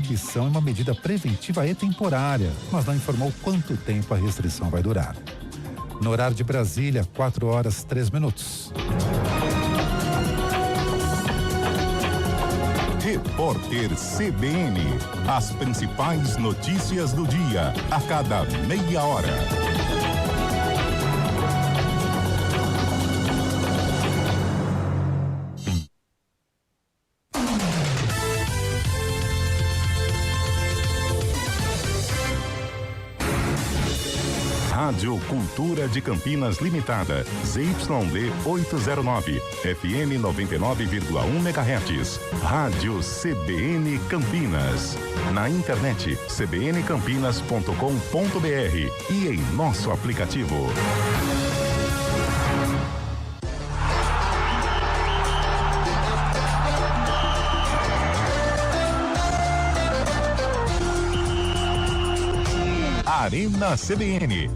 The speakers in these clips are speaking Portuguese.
proibição é uma medida preventiva e temporária, mas não informou quanto tempo a restrição vai durar. No horário de Brasília, 4h03. Repórter CBN. As principais notícias do dia, a cada meia hora. Rádio Cultura de Campinas Limitada, ZYD 809, FM 99,1 MHz. Rádio CBN Campinas. Na internet cbncampinas.com.br e em nosso aplicativo. Arena CBN.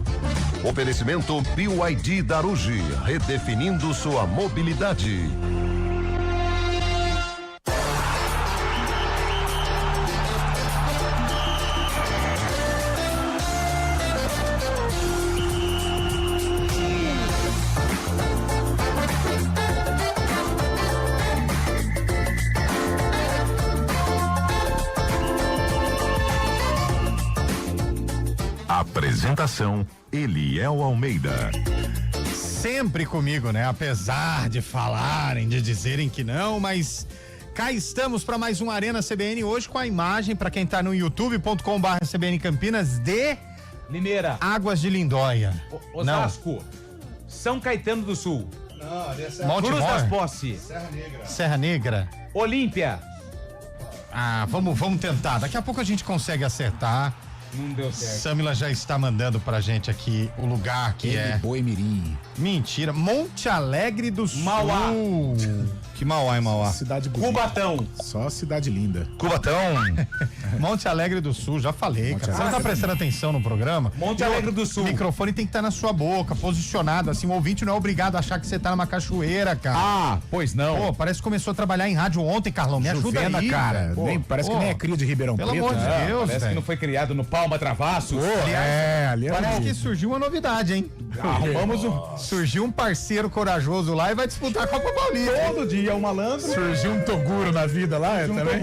Oferecimento BYD Daruge, redefinindo sua mobilidade. Apresentação: Eliel Almeida. Sempre comigo, né? Apesar de falarem, de dizerem que não, mas cá estamos para mais um Arena CBN hoje com a imagem para quem tá no youtube.com/CBN Campinas de Limeira, Águas de Lindóia. Osasco, São Caetano do Sul, Monte Cruz das Mor, Posse, Serra Negra. Olímpia. Ah, vamos tentar. Daqui a pouco a gente consegue acertar. Não deu certo. Samila já está mandando pra gente aqui o lugar que é. Boimirim. Mentira, Monte Alegre do Sul. Mauá. Que Mauá, hein, Mauá? Cidade bonita. Cubatão. Só cidade linda. Cubatão. Monte Alegre do Sul, já falei, cara. Você não tá prestando atenção no programa? Monte Alegre do Sul. O microfone tem que estar na sua boca, posicionado, assim, o ouvinte não é obrigado a achar que você tá numa cachoeira, cara. Ah, pois não. Pô, parece que começou a trabalhar em rádio ontem, Carlão, me ajuda Juvena, aí, cara. Pô, Parece que nem é cria de Ribeirão pelo Preto. amor de né? Deus, Parece que velho. não foi criado no Palma Travassos. Ali é Parece o- que surgiu uma novidade, hein? Arrumamos Surgiu um parceiro corajoso lá e vai disputar a Copa Paulista. todo dia um malandro. Surgiu um Toguro na vida lá, também.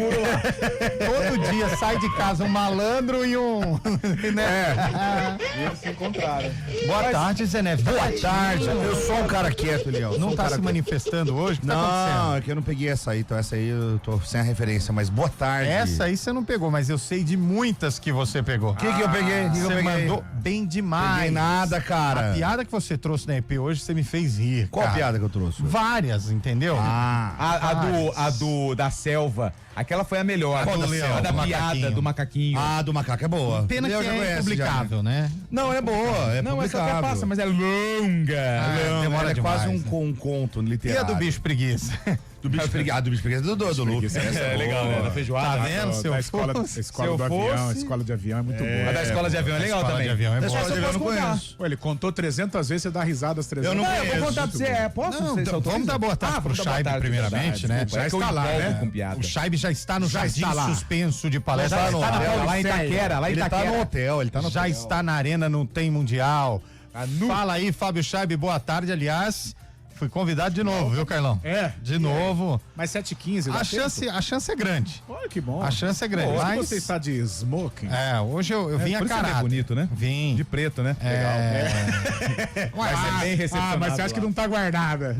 Todo dia sai de casa um malandro e um. Né? Eles se encontraram. Boa tarde, Zé Neves. Boa tarde. Eu sou um cara quieto, Eliel. Não tá se manifestando hoje? O que tá Não, acontecendo? é que eu não peguei essa aí, então essa aí eu tô sem a referência, mas boa tarde. Essa aí você não pegou, mas eu sei de muitas que você pegou. O que eu peguei? O que eu Você peguei? mandou bem demais. Peguei nada, cara. A piada que você trouxe na EP hoje, você me fez rir. Qual cara. piada que eu trouxe? Várias, entendeu? A do da selva, aquela foi a melhor. A do leão, a da do piada macaquinho. do macaquinho. Ah, do macaco é boa. Pena que Eu já é conheço, publicável, né? já. Não, é boa, é Não, essa até publicável. passa, mas é longa. Ah, demora é demais, quase né? um conto E literário. a do bicho preguiça? Do bicho preguiça. Do bicho preguiça do Lucas. É legal, né? Da feijoada. Tá vendo? Se Da eu escola, fosse- escola se do eu avião, a fosse- escola de avião é muito A boa. da escola de avião é legal escola também. de avião é Da boa. escola de avião eu não contar. conheço. Pô, ele contou 300 vezes, você dá risada as 300 Eu não Eu vou conheço. contar pra você. Posso? Não, Você então, autoriza? vamos dar boa tarde pro vamos dar boa Scheibe tarde, primeiramente, desculpa, né? desculpa, é que eu Já está lá, empolgo né? com piada. O Scheibe já está no jardim está lá. suspenso de palestra. Já está no hotel. Lá em Itaquera, lá em Ele tá Itaquera. no hotel, ele tá no Já hotel. está na arena, não tem mundial. Fala aí, Fábio Scheibe, boa tarde, aliás. Fui convidado de novo, viu, Carlão? É. De novo. Mas 7h15. A chance é grande. Olha que bom. A chance é grande. Hoje Mas, você está de smoking. hoje eu vim a Por isso que ele é caráter. bonito, né? Vim. De preto, né? Ué, bem recepcionado mas você acha que lá. não tá guardada?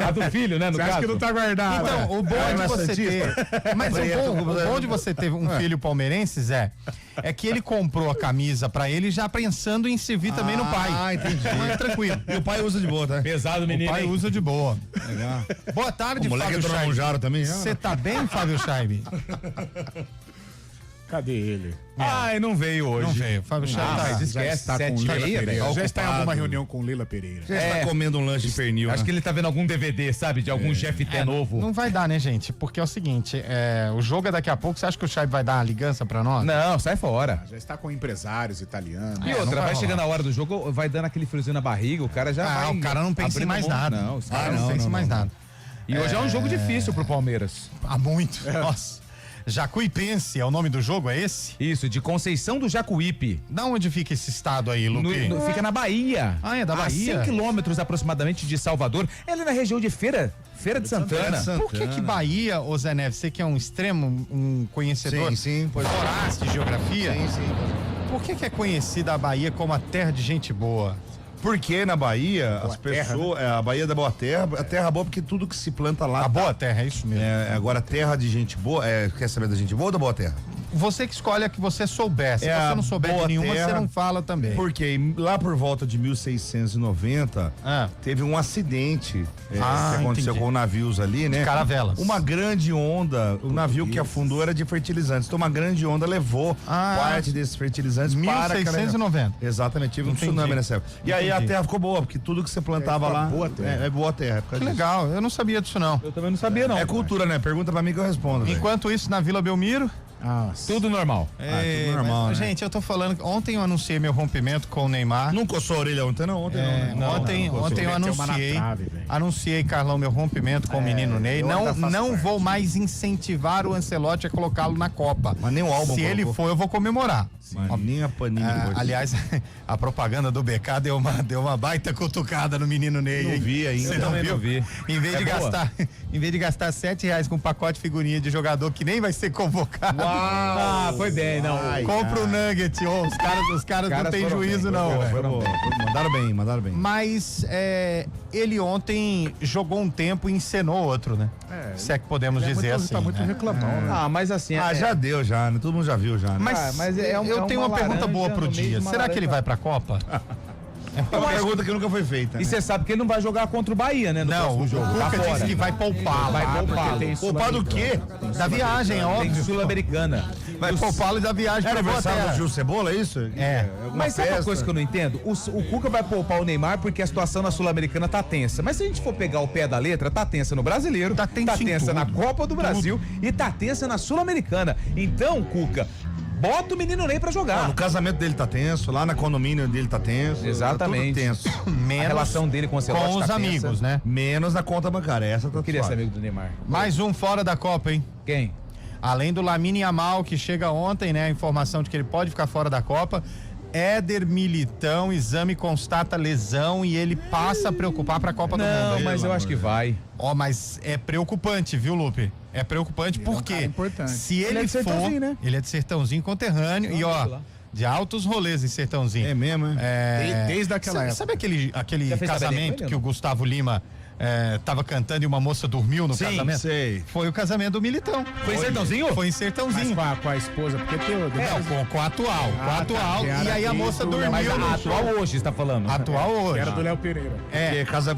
A do filho, né? No Você acha caso. que não tá guardada? Então, o bom de você ter. Mas o bom de você ter um filho palmeirense, Zé, é que ele comprou a camisa pra ele já pensando em servir também no pai. Ah, entendi. Mas tranquilo. E o pai usa de boa, tá? Pesado, O menino. pai hein? usa de boa. Legal. Boa tarde, O moleque Fábio entrou no Scheibe. Jaro também? Você tá bem, Fábio Scheibe? Cadê ele? Ai, não veio hoje. Não veio. Fábio Scheibe Ah, tá. mas Já esquece, está com 7h30, Lila Pereira. velho. Já está em alguma ocupado. reunião com Lila Pereira. Já está comendo um lanche de pernil, Acho né? que ele tá vendo algum DVD, sabe? De algum GFT novo. Não vai dar, né, gente? Porque é o seguinte, o jogo é daqui a pouco. Você acha que o Scheibe vai dar uma ligança pra nós? Não, sai fora. Já está com empresários italianos. E não outra, vai vai chegando rolar. a hora do jogo, vai dando aquele friozinho na barriga, o cara já vai. O cara não pensa em abrindo mais mão. nada. Não, O cara não pensa em mais nada. E hoje é um jogo difícil pro Palmeiras. Há muito. Nossa. Jacuipense é o nome do jogo, é esse? Isso, de Conceição do Jacuípe. Da onde fica esse estado aí, Luque? Fica na Bahia. Ah, é da Bahia? A 100 quilômetros aproximadamente de Salvador. É ali na região de Feira de Santana. Por que Bahia, ô Zé Neves, você que é um extremo, um conhecedor voraz de geografia, por que é conhecida a Bahia como a terra de gente boa? Porque na Bahia, as pessoas. A Bahia da Boa Terra, a terra boa porque tudo que se planta lá. A boa terra, é isso mesmo. Agora, terra de gente boa. Quer saber da gente boa ou da Boa Terra? Você que escolhe a que você souber. Se você não souber de nenhuma, você não fala também. Porque lá por volta de 1690, teve um acidente que aconteceu com navios ali, né? De caravelas. Uma grande onda, o navio que afundou era de fertilizantes. Então uma grande onda levou parte desses fertilizantes 1690. Exatamente, tive um tsunami nessa época. E aí a terra ficou boa, porque tudo que você plantava lá é boa terra. Que legal, eu não sabia disso não. Eu também não sabia não. É cultura, né? Pergunta pra mim que eu respondo. Enquanto isso, na Vila Belmiro... Tudo normal. Tudo normal, né? Gente, eu tô falando, ontem eu anunciei meu rompimento com o Neymar. Não coçou a orelha ontem, não? Ontem eu anunciei, Carlão, meu rompimento com o menino Ney. Não vou mais incentivar o Ancelotti a colocá-lo na Copa. Mas nem o álbum Se ele for, eu vou comemorar. Nem a paninha. Aliás, a propaganda do BK deu uma baita cutucada no menino Ney. Não vi ainda. Você não viu? Em vez de gastar R$7 com um pacote de figurinha de jogador que nem vai ser convocado. Foi bem, não. Compra o Nugget. Os caras não tem juízo, não. Mandaram bem. Mas ele ontem jogou um tempo e encenou outro, né? Se é que podemos dizer assim. Tá muito reclamão, né? Mas assim... já deu já, né? Todo mundo já viu já, né? Mas eu tenho uma pergunta boa pro dia. Será que ele vai pra Copa? É uma pergunta que nunca foi feita. E você sabe que ele não vai jogar contra o Bahia, né? Não, o Cuca disse que vai poupá-lo. Poupar do quê? Da viagem, é óbvio. Tem Sul-Americana. Vai poupá-lo e da viagem. É aniversário do Gil Cebola, é isso? Mas sabe uma coisa que eu não entendo? O Cuca vai poupar o Neymar porque a situação na Sul-Americana tá tensa. Mas se a gente for pegar o pé da letra, tá tensa no Brasileiro, tá tensa na Copa do Brasil e tá tensa na Sul-Americana. Então, Cuca, bota o menino Ney pra jogar. No casamento dele tá tenso, lá na condomínio dele tá tenso. Exatamente. Tá tudo tenso. Menos a relação dele com o Ancelotti com os tá amigos, tensa. né? Menos na conta bancária. Essa tá Eu queria ser amigo do Neymar. Mais um fora da Copa, hein? Quem? Além do Lamine Yamal, que chega ontem, né? A informação de que ele pode ficar fora da Copa. Éder Militão, exame constata lesão e ele passa a preocupar pra Copa do Mundo. Não, mas eu acho que vai. Mas é preocupante, viu, Lupe? É preocupante porque se ele for, né? Ele é de Sertãozinho conterrâneo e de altos rolês em Sertãozinho. É mesmo, Desde aquela época. Sabe aquele casamento que o Gustavo Lima tava cantando e uma moça dormiu no casamento? Sei. Foi o casamento do Militão. Foi em Sertãozinho? Foi em Sertãozinho. Mas com a esposa, porque tem com a atual. Com a atual. E aí a moça dormiu. Mas a atual hoje, você tá falando? Atual hoje. Era do Léo Pereira.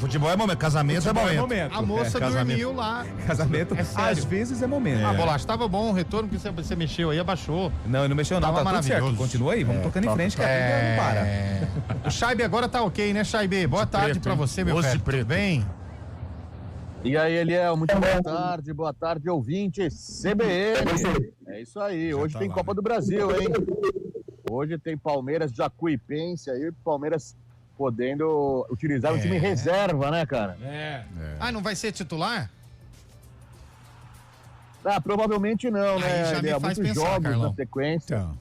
Futebol é momento, casamento é momento. A moça dormiu lá. Casamento, às vezes é momento. Bolacha, tava bom o retorno que você mexeu aí, abaixou. Não, ele não mexeu não, tá tudo certo. Continua aí, vamos tocando em frente que a vida não para. O Chaibe agora tá ok, né, Chaibe? Boa tarde pra você, meu velho. Tudo bem? E aí, Eliel, muito boa tarde, ouvinte CBN. É isso aí, hoje tem Copa do Brasil, hein? Hoje tem Palmeiras Jacuipense aí, Palmeiras podendo utilizar o time reserva, né, cara? Não vai ser titular? Provavelmente não, né? Aí já me faz muitos pensar, jogos Carlão. na sequência. Então,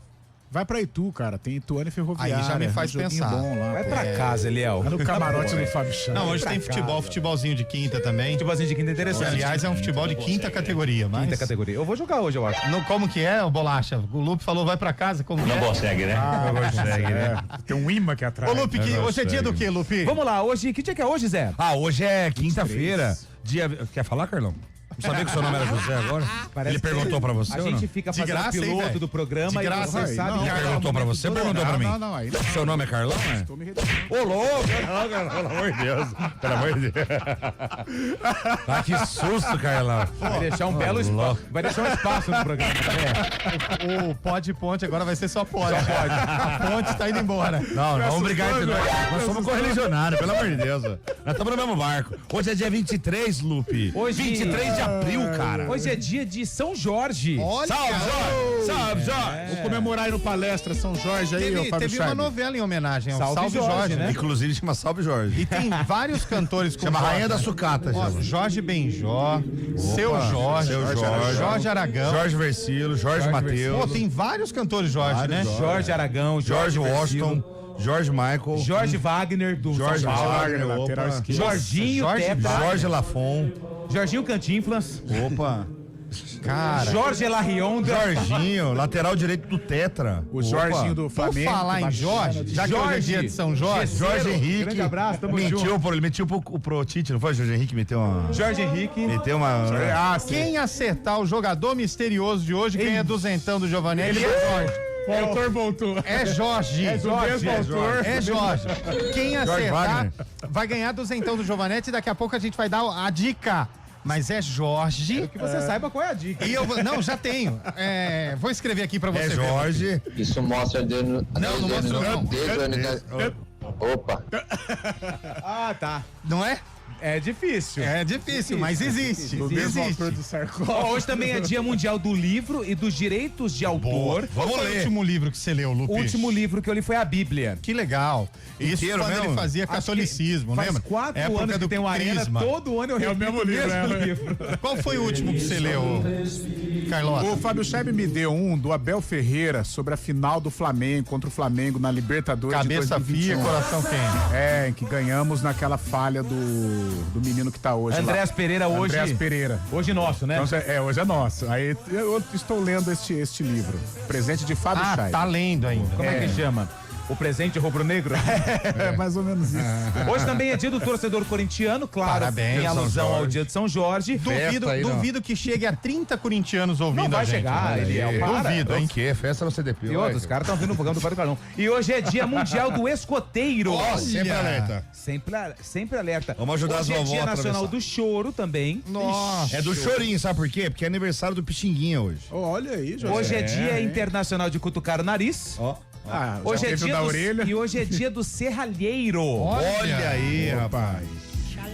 vai pra Itu, cara. Tem Ituano e Ferroviária. Aí já me faz pensar. Bom lá, Vai pra casa, Eliel. no camarote do Fábio Chão. Não, hoje tem futebolzinho de quinta também. Futebolzinho de quinta é interessante. Aliás, é um futebol de quinta categoria. Mas... Quinta categoria. Eu vou jogar hoje, eu acho. Como que é, o Bolacha? O Lupe falou, vai pra casa. Como que é? consegue, né? Não consegue, né? Tem um imã aqui atrás. Ô, Lupe, hoje é dia do quê, Lupe? Vamos lá, hoje, que dia que é hoje, Zé? Hoje é quinta-feira. Quer falar, Carlão? Não sabia que o seu nome era José agora? Ele perguntou pra você A ou não? gente fica De fazendo graça, hein, piloto velho? do programa De graça, e você hein? sabe Não, que Ele perguntou pra você ou perguntou pra mim? Não, aí não. Seu nome é Carlão, né? Estou me redimindo. Ô, louco! Pelo amor de Deus. Pelo amor de Deus. Que susto, Carlão. vai deixar um belo espaço. Vai deixar um espaço no programa. O Pode Ponte agora vai ser só Pode. A Ponte tá indo embora. Não, vamos brigar entre nós. Nós somos correligionários, pelo amor de Deus. Nós estamos no mesmo barco. Hoje é dia 23, Lupe. Hoje... 23 de abril, cara. Hoje é dia de São Jorge. Olha! Salve, Jorge! Salve, Jorge! Vou comemorar aí no Palestra São Jorge aí, ô Fábio Teve uma Charme. novela em homenagem ao Salve Salve Jorge, Jorge, né? né? Inclusive chama Salve Jorge. E tem vários cantores com Chama Jorge, Rainha da né? Sucata, Ó, chama. Jorge Benjó, Seu Jorge, Seu Jorge. Jorge Aragão. Jorge Versilo, Jorge Mateus. Pô, tem vários cantores Jorge, né? Jorge Aragão, Jorge Versilo, Washington, Jorge Michael. Jorge Wagner do Jorge São Paulo. Wagner, lateral opa. esquerdo. Jorginho Jorge Tetra. Jorge Lafon. Jorginho Cantinflas. Opa. Cara, Jorge Larrionda. Jorginho, lateral direito do Tetra. O Jorginho do por Flamengo. falar em Jorge, já que hoje é dia de São Jorge, Jorge Henrique. Grande abraço, tamo mentiu, junto. pô, ele mentiu pro Tite, não foi? Jorge Henrique meteu uma. Jorge Henrique. Meteu uma. Ah, sim. quem acertar o jogador misterioso de hoje ganha duzentão do Giovanetti. É Jorge. O autor voltou. É Jorge. É do mesmo autor. É Jorge. Quem acertar Wagner. vai ganhar duzentão do Giovanetti e daqui a pouco a gente vai dar a dica. Mas é Jorge. Que você saiba qual é a dica. E eu não, já tenho. Vou escrever aqui pra você É ver. Jorge. Isso mostra dedo. Não mostra não. Opa. Ah, tá. Não é? É difícil. É difícil, mas existe. Do mesmo autor Existe. do Sarcófago. Ó, hoje também é Dia Mundial do Livro e dos Direitos de Autor. Qual foi o último livro que você leu, Lupe? O último livro que eu li foi a Bíblia. Que legal. Isso Inteiro quando mesmo? ele fazia Acho que catolicismo, faz lembra? 4 Época anos que do tem uma arena, Crisma. todo ano eu É o repito mesmo livro, né? livro. Qual foi o último que você leu, Carlota? O Fábio Charme me deu um do Abel Ferreira sobre a final do Flamengo contra o Flamengo na Libertadores Cabeça de fria, 2021. coração quente. É, em que ganhamos naquela falha do menino que tá hoje Andréas lá. Pereira hoje. Andréas Pereira. Hoje nosso, né? Então, hoje é nosso. Aí eu estou lendo este livro. Presente de Fábio Ah, Charme. tá lendo ainda. Como é que chama? O presente rubro-negro? É mais ou menos isso. Hoje também é dia do torcedor corintiano, claro. Parabéns, em São alusão ao Jorge. dia de São Jorge. Duvido que chegue a 30 corintianos ouvindo Não vai a gente. chegar, né? Eliel, para. Duvido, hein? O quê? Festa no CDP. E outros, os caras estão vindo no programa do Padre Carlão. E hoje é dia mundial do escoteiro. Sempre alerta. Sempre alerta. Vamos ajudar hoje as é vovó dia a nacional atravessar. do choro também. Nossa. É do chorinho, sabe por quê? Porque é aniversário do Pixinguinha hoje. Olha aí, José. Hoje é dia internacional de cutucar o nariz. Ó. Ah, já Hoje é teve o dia da do, orelha. e hoje é dia do serralheiro. Olha aí, rapaz.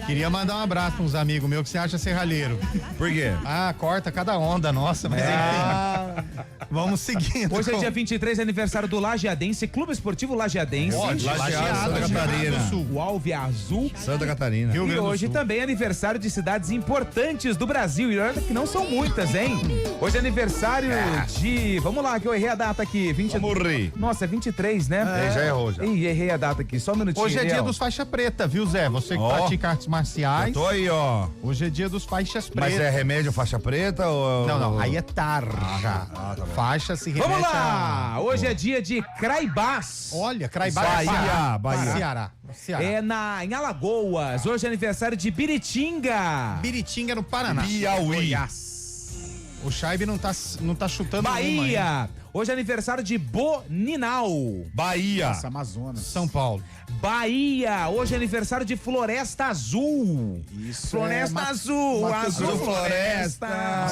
Queria mandar um abraço pra uns amigos meus que você acha serralheiro. Por quê? Ah, corta cada onda nossa, mas enfim. Vamos seguindo. Hoje é dia 23, aniversário do Lajeadense, Clube Esportivo Lajeadense. Lajeado, Santa Catarina. O Alve Azul. Santa Catarina. Rio E Grande do hoje Sul. também é aniversário de cidades importantes do Brasil. E olha que não são muitas, hein? Hoje é aniversário de... Vamos lá, que eu errei a data aqui. 20... Morri. Nossa, é 23, né? Já errou, já. Ih, errei a data aqui. Só um minutinho. Hoje é dia Eliel. dos faixa preta, viu, Zé? Você que Ó. pratica artes marciais. Tô aí, ó. Hoje é dia dos faixas pretas. Mas é remédio faixa preta ou... Não, aí é tarja. Faixa se remete Vamos lá! a... Hoje é dia de Craibás. Olha, Craibás. Bahia. Ceará. É em Alagoas. Hoje é aniversário de Biritinga. Biritinga no Paraná. Piauí. O Scheibe não tá chutando uma, hein? Bahia. Hoje é aniversário de Boninal. Bahia. Nossa, Amazonas. São Paulo. Bahia. Hoje é aniversário de Floresta Azul. Isso Floresta Azul. Azul Floresta.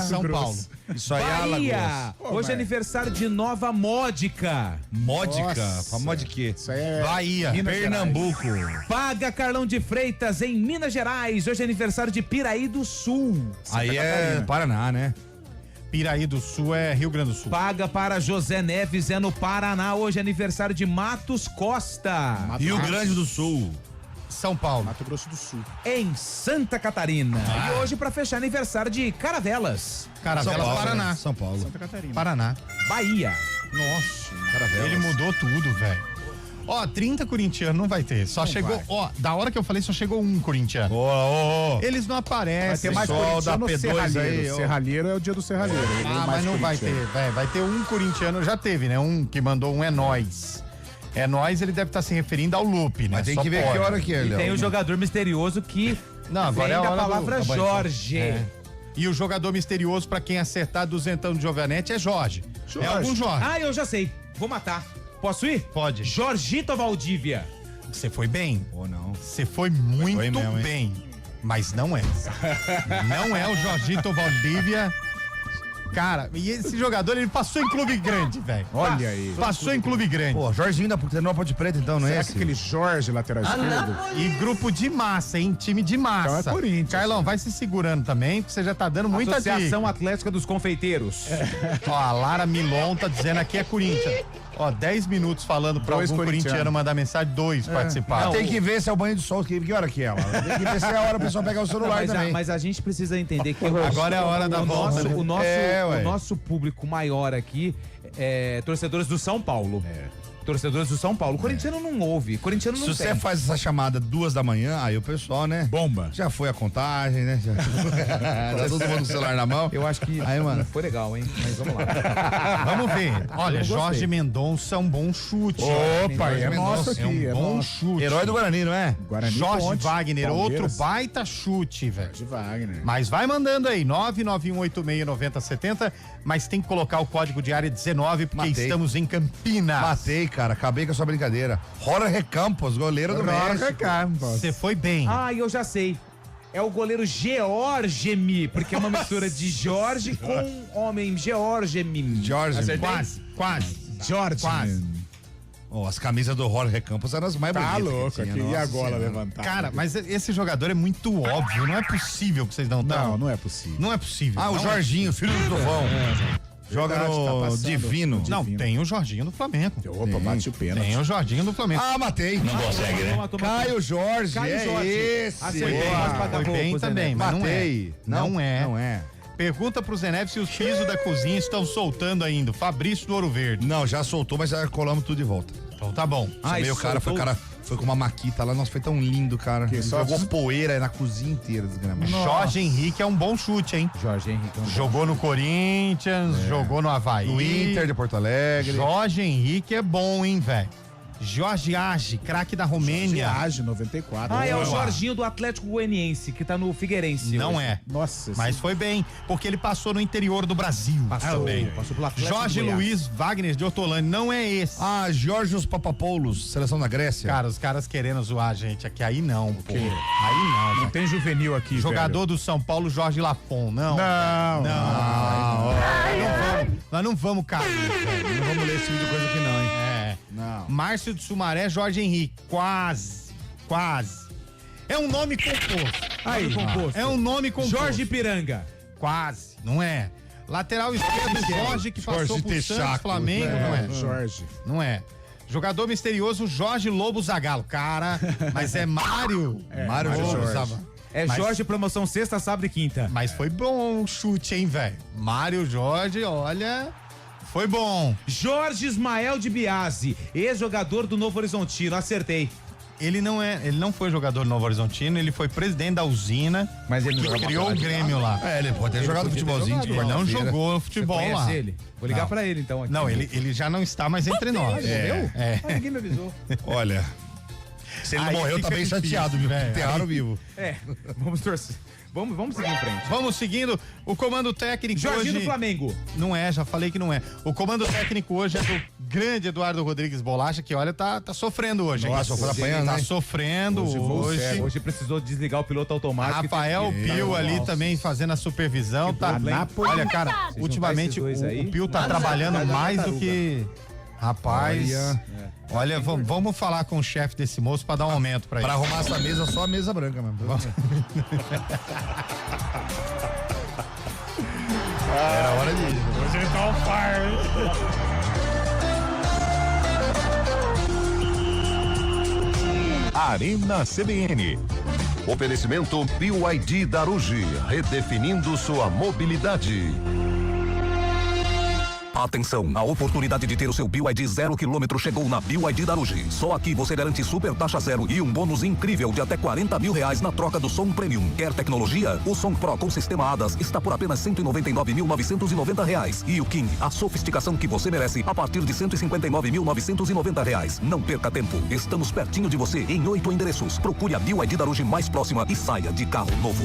São Paulo. Isso aí é Bahia. Alagoas. Hoje é aniversário de Nova Módica. Módica. Nossa. Pra mod quê? Isso aí é Bahia. Pernambuco. Paga Carlão de Freitas em Minas Gerais. Hoje é aniversário de Piraí do Sul. Aí é Paraná, né? Piraí do Sul é Rio Grande do Sul. Paga para José Neves é no Paraná. Hoje é aniversário de Matos Costa. Rio Grande do Sul. São Paulo. Mato Grosso do Sul. Em Santa Catarina. E hoje, para fechar, aniversário de Caravelas. Caravelas, São Paulo, Paraná. né? São Paulo. Santa Catarina. Paraná. Bahia. Nossa, ele mudou tudo, velho. Ó, 30 corintianos não vai ter. Só chegou, ó, da hora que eu falei, só chegou um corintiano. Ô, Eles não Vai aparecem. ter mais Pessoal da corintiano P2 serralheiro. aí, ó. Serralheiro é o dia do serralheiro. Ele é Ah, mais mas não vai corintiano. ter, velho. Vai ter um corintiano, já teve, né? Um que mandou um é nóis. É nóis, ele deve estar se referindo ao Lupe, né? Mas tem Só que ver pode. que hora que é, E Léo. tem o jogador misterioso que Não, agora vem é a da hora palavra do- Jorge. É. E o jogador misterioso, pra quem acertar duzentão de Giovanetti, é Jorge. É algum Jorge. Ah, eu já sei. Vou matar. Posso ir? Pode. Jorgito Valdívia. Você foi bem. Ou não. Você foi muito Foi mesmo, hein? bem. Mas não é. Não é o Jorgito Valdívia. Cara, e esse jogador, ele passou em clube grande, velho. Olha aí. Passou em clube grande. Pô, Jorginho da Tenópolis de Preto, então, não é Será esse? que aquele Jorge, lateral esquerdo? E grupo de massa, hein? Time de massa. Então é Corinthians. Carlão, vai se segurando também, porque você já tá dando muita dica. Associação Atlética dos Confeiteiros. Ó, a Lara Milon tá dizendo aqui é Corinthians. Ó, 10 minutos falando pra Dois algum corintiano corintianos. mandar mensagem, 2 participaram. Tem que ver se é o banho de sol, que hora que é, mano. Tem que ver se é a hora o pessoal pegar o celular também. Mas a gente precisa entender que Agora é a hora da volta, né? o nosso público maior aqui é torcedores do São Paulo. Torcedores do São Paulo. O corintiano não ouve. Corintiano não Se você faz essa chamada 2 da manhã, aí o pessoal, né? Bomba. Já foi a contagem, né? Já tá todo mundo com o celular na mão. Eu acho que aí, mano, foi legal, hein? Mas vamos lá. Vamos ver. Olha, Jorge Mendonça é um bom chute. Opa, é nosso aqui. É um bom chute. herói do Guarani, não é? Guarani Jorge Ponte, Wagner, Palmeiras. outro baita chute, velho. Jorge Wagner. Mas vai mandando aí, 991869070, mas tem que colocar o código de área 19, porque Matei. estamos em Campinas. Matei, cara. Acabei com a sua brincadeira. Jorge Campos, goleiro do México. Você foi bem. Ah, eu já sei. É o goleiro Georgemi, porque é uma mistura de Jorge com homem. Georgemi. Jorge. Acertei? Quase. Jorge. Quase. Oh, as camisas do Jorge Campos eram as mais Tá bonitas. louco que tinha, aqui. E nossa agora senhora. levantar? Cara, mas esse jogador é muito óbvio. Não é possível que vocês não estão. Não, não é possível. Não é possível. Ah, o Não Jorginho, filho do Trovão. Joga Verdade, no tá passando. Divino. Não, tem o Jorginho do Flamengo. Opa, bate o pênalti. Tem o Jorginho do Flamengo. Ah, matei. Não consegue, né? Caio Jorge, Caio Jorge. esse. Acertei. Boa. Foi bem também, mas não é. Matei. Não é. Não é. Pergunta pro Zeneve se os pisos da cozinha estão soltando ainda. Fabrício do Ouro Verde. Não, já soltou, mas já colamos tudo de volta. Então tá bom. Chamei o cara, foi com uma maquita lá, nossa, foi tão lindo, cara. Que só Jogou poeira na cozinha inteira, desgramado. Jorge Henrique é um bom chute, hein? Jorge Henrique. Jogou no Corinthians, jogou no Havaí. No Inter de Porto Alegre. Jorge Henrique é bom, hein, velho? Jorge Age, craque da Romênia. Age 94. Ah, é o Boa. Jorginho do Atlético Goianiense, que tá no Figueirense. Não hoje. é. Nossa. Mas foi bem, porque ele passou no interior do Brasil. Passou pelo Atlético Jorge de Goiás. Luiz Wagner de Hortolândia, não é esse. Ah, Georgios Papapoulos, seleção da Grécia. Cara, os caras querendo zoar a gente aqui, aí não, pô. Aí não, Não velho. tem juvenil aqui, Jogador do São Paulo, Jorge Lafon, não. Não. Nós não vamos cair, velho. Não vamos ler esse tipo de coisa aqui não, hein? É. Não. Márcio de Sumaré, Jorge Henrique. Quase. É um nome composto. Aí, É um nome composto. Jorge Piranga. Quase, não é. Lateral esquerdo, Jorge, que passou Jorge por Santos, Texaco. Flamengo, não é. Jorge. Não é. Jogador misterioso, Jorge Lobo Zagallo. Cara, mas é Mário. Mário Lobo Jorge. Zagallo. É Mas- Jorge, promoção sexta, sábado e quinta. Mas foi bom o chute, hein, velho? Mário Jorge, olha, foi bom. Jorge Ismael de Biasi, ex-jogador do Novo Horizontino. Acertei. Ele não foi jogador do Novo Horizontino, ele foi presidente da usina, Mas ele que criou o Grêmio lá. É, ele pode ter jogado futebolzinho de Ele não quarta-feira. jogou futebol Você lá. conhece ele? Vou ligar Não. pra ele, então. Aqui. Não, ele já não está mais entre nós. Morreu? É. Ah, ninguém me avisou. Olha, se ele não Aí morreu, tá fica bem difícil, chateado, viu? velho. Enterraram vivo. É, vamos torcer. Vamos seguir em frente. Vamos seguindo. O comando técnico Jorginho hoje... do Flamengo. Não é, já falei que não é. O comando técnico hoje é do grande Eduardo Rodrigues Bolacha, que olha, tá sofrendo hoje. hein? Nossa, foi apanhando, Tá hein? sofrendo hoje. Hoje precisou desligar o piloto automático. Rafael Pio ali também fazendo a supervisão. Tá, olha, cara, ultimamente juntar esses dois aí. o Pio tá trabalhando mais do que... Rapaz, olha, vamos falar com o chefe desse moço pra dar um aumento pra ele. Pra arrumar essa mesa, só a mesa branca mesmo. Era hora de ir. Você tá on fire. Arena CBN. Oferecimento BYD Darugi, redefinindo sua mobilidade. Atenção, a oportunidade de ter o seu BYD 0 km chegou na BYD Darugi. Só aqui você garante super taxa zero e um bônus incrível de até R$40 mil na troca do som Premium. Quer tecnologia? O som Pro com sistema ADAS está por apenas R$199.990. E o King, a sofisticação que você merece, a partir de R$159.990. Não perca tempo, estamos pertinho de você em 8 endereços. Procure a BYD Darugi mais próxima e saia de carro novo.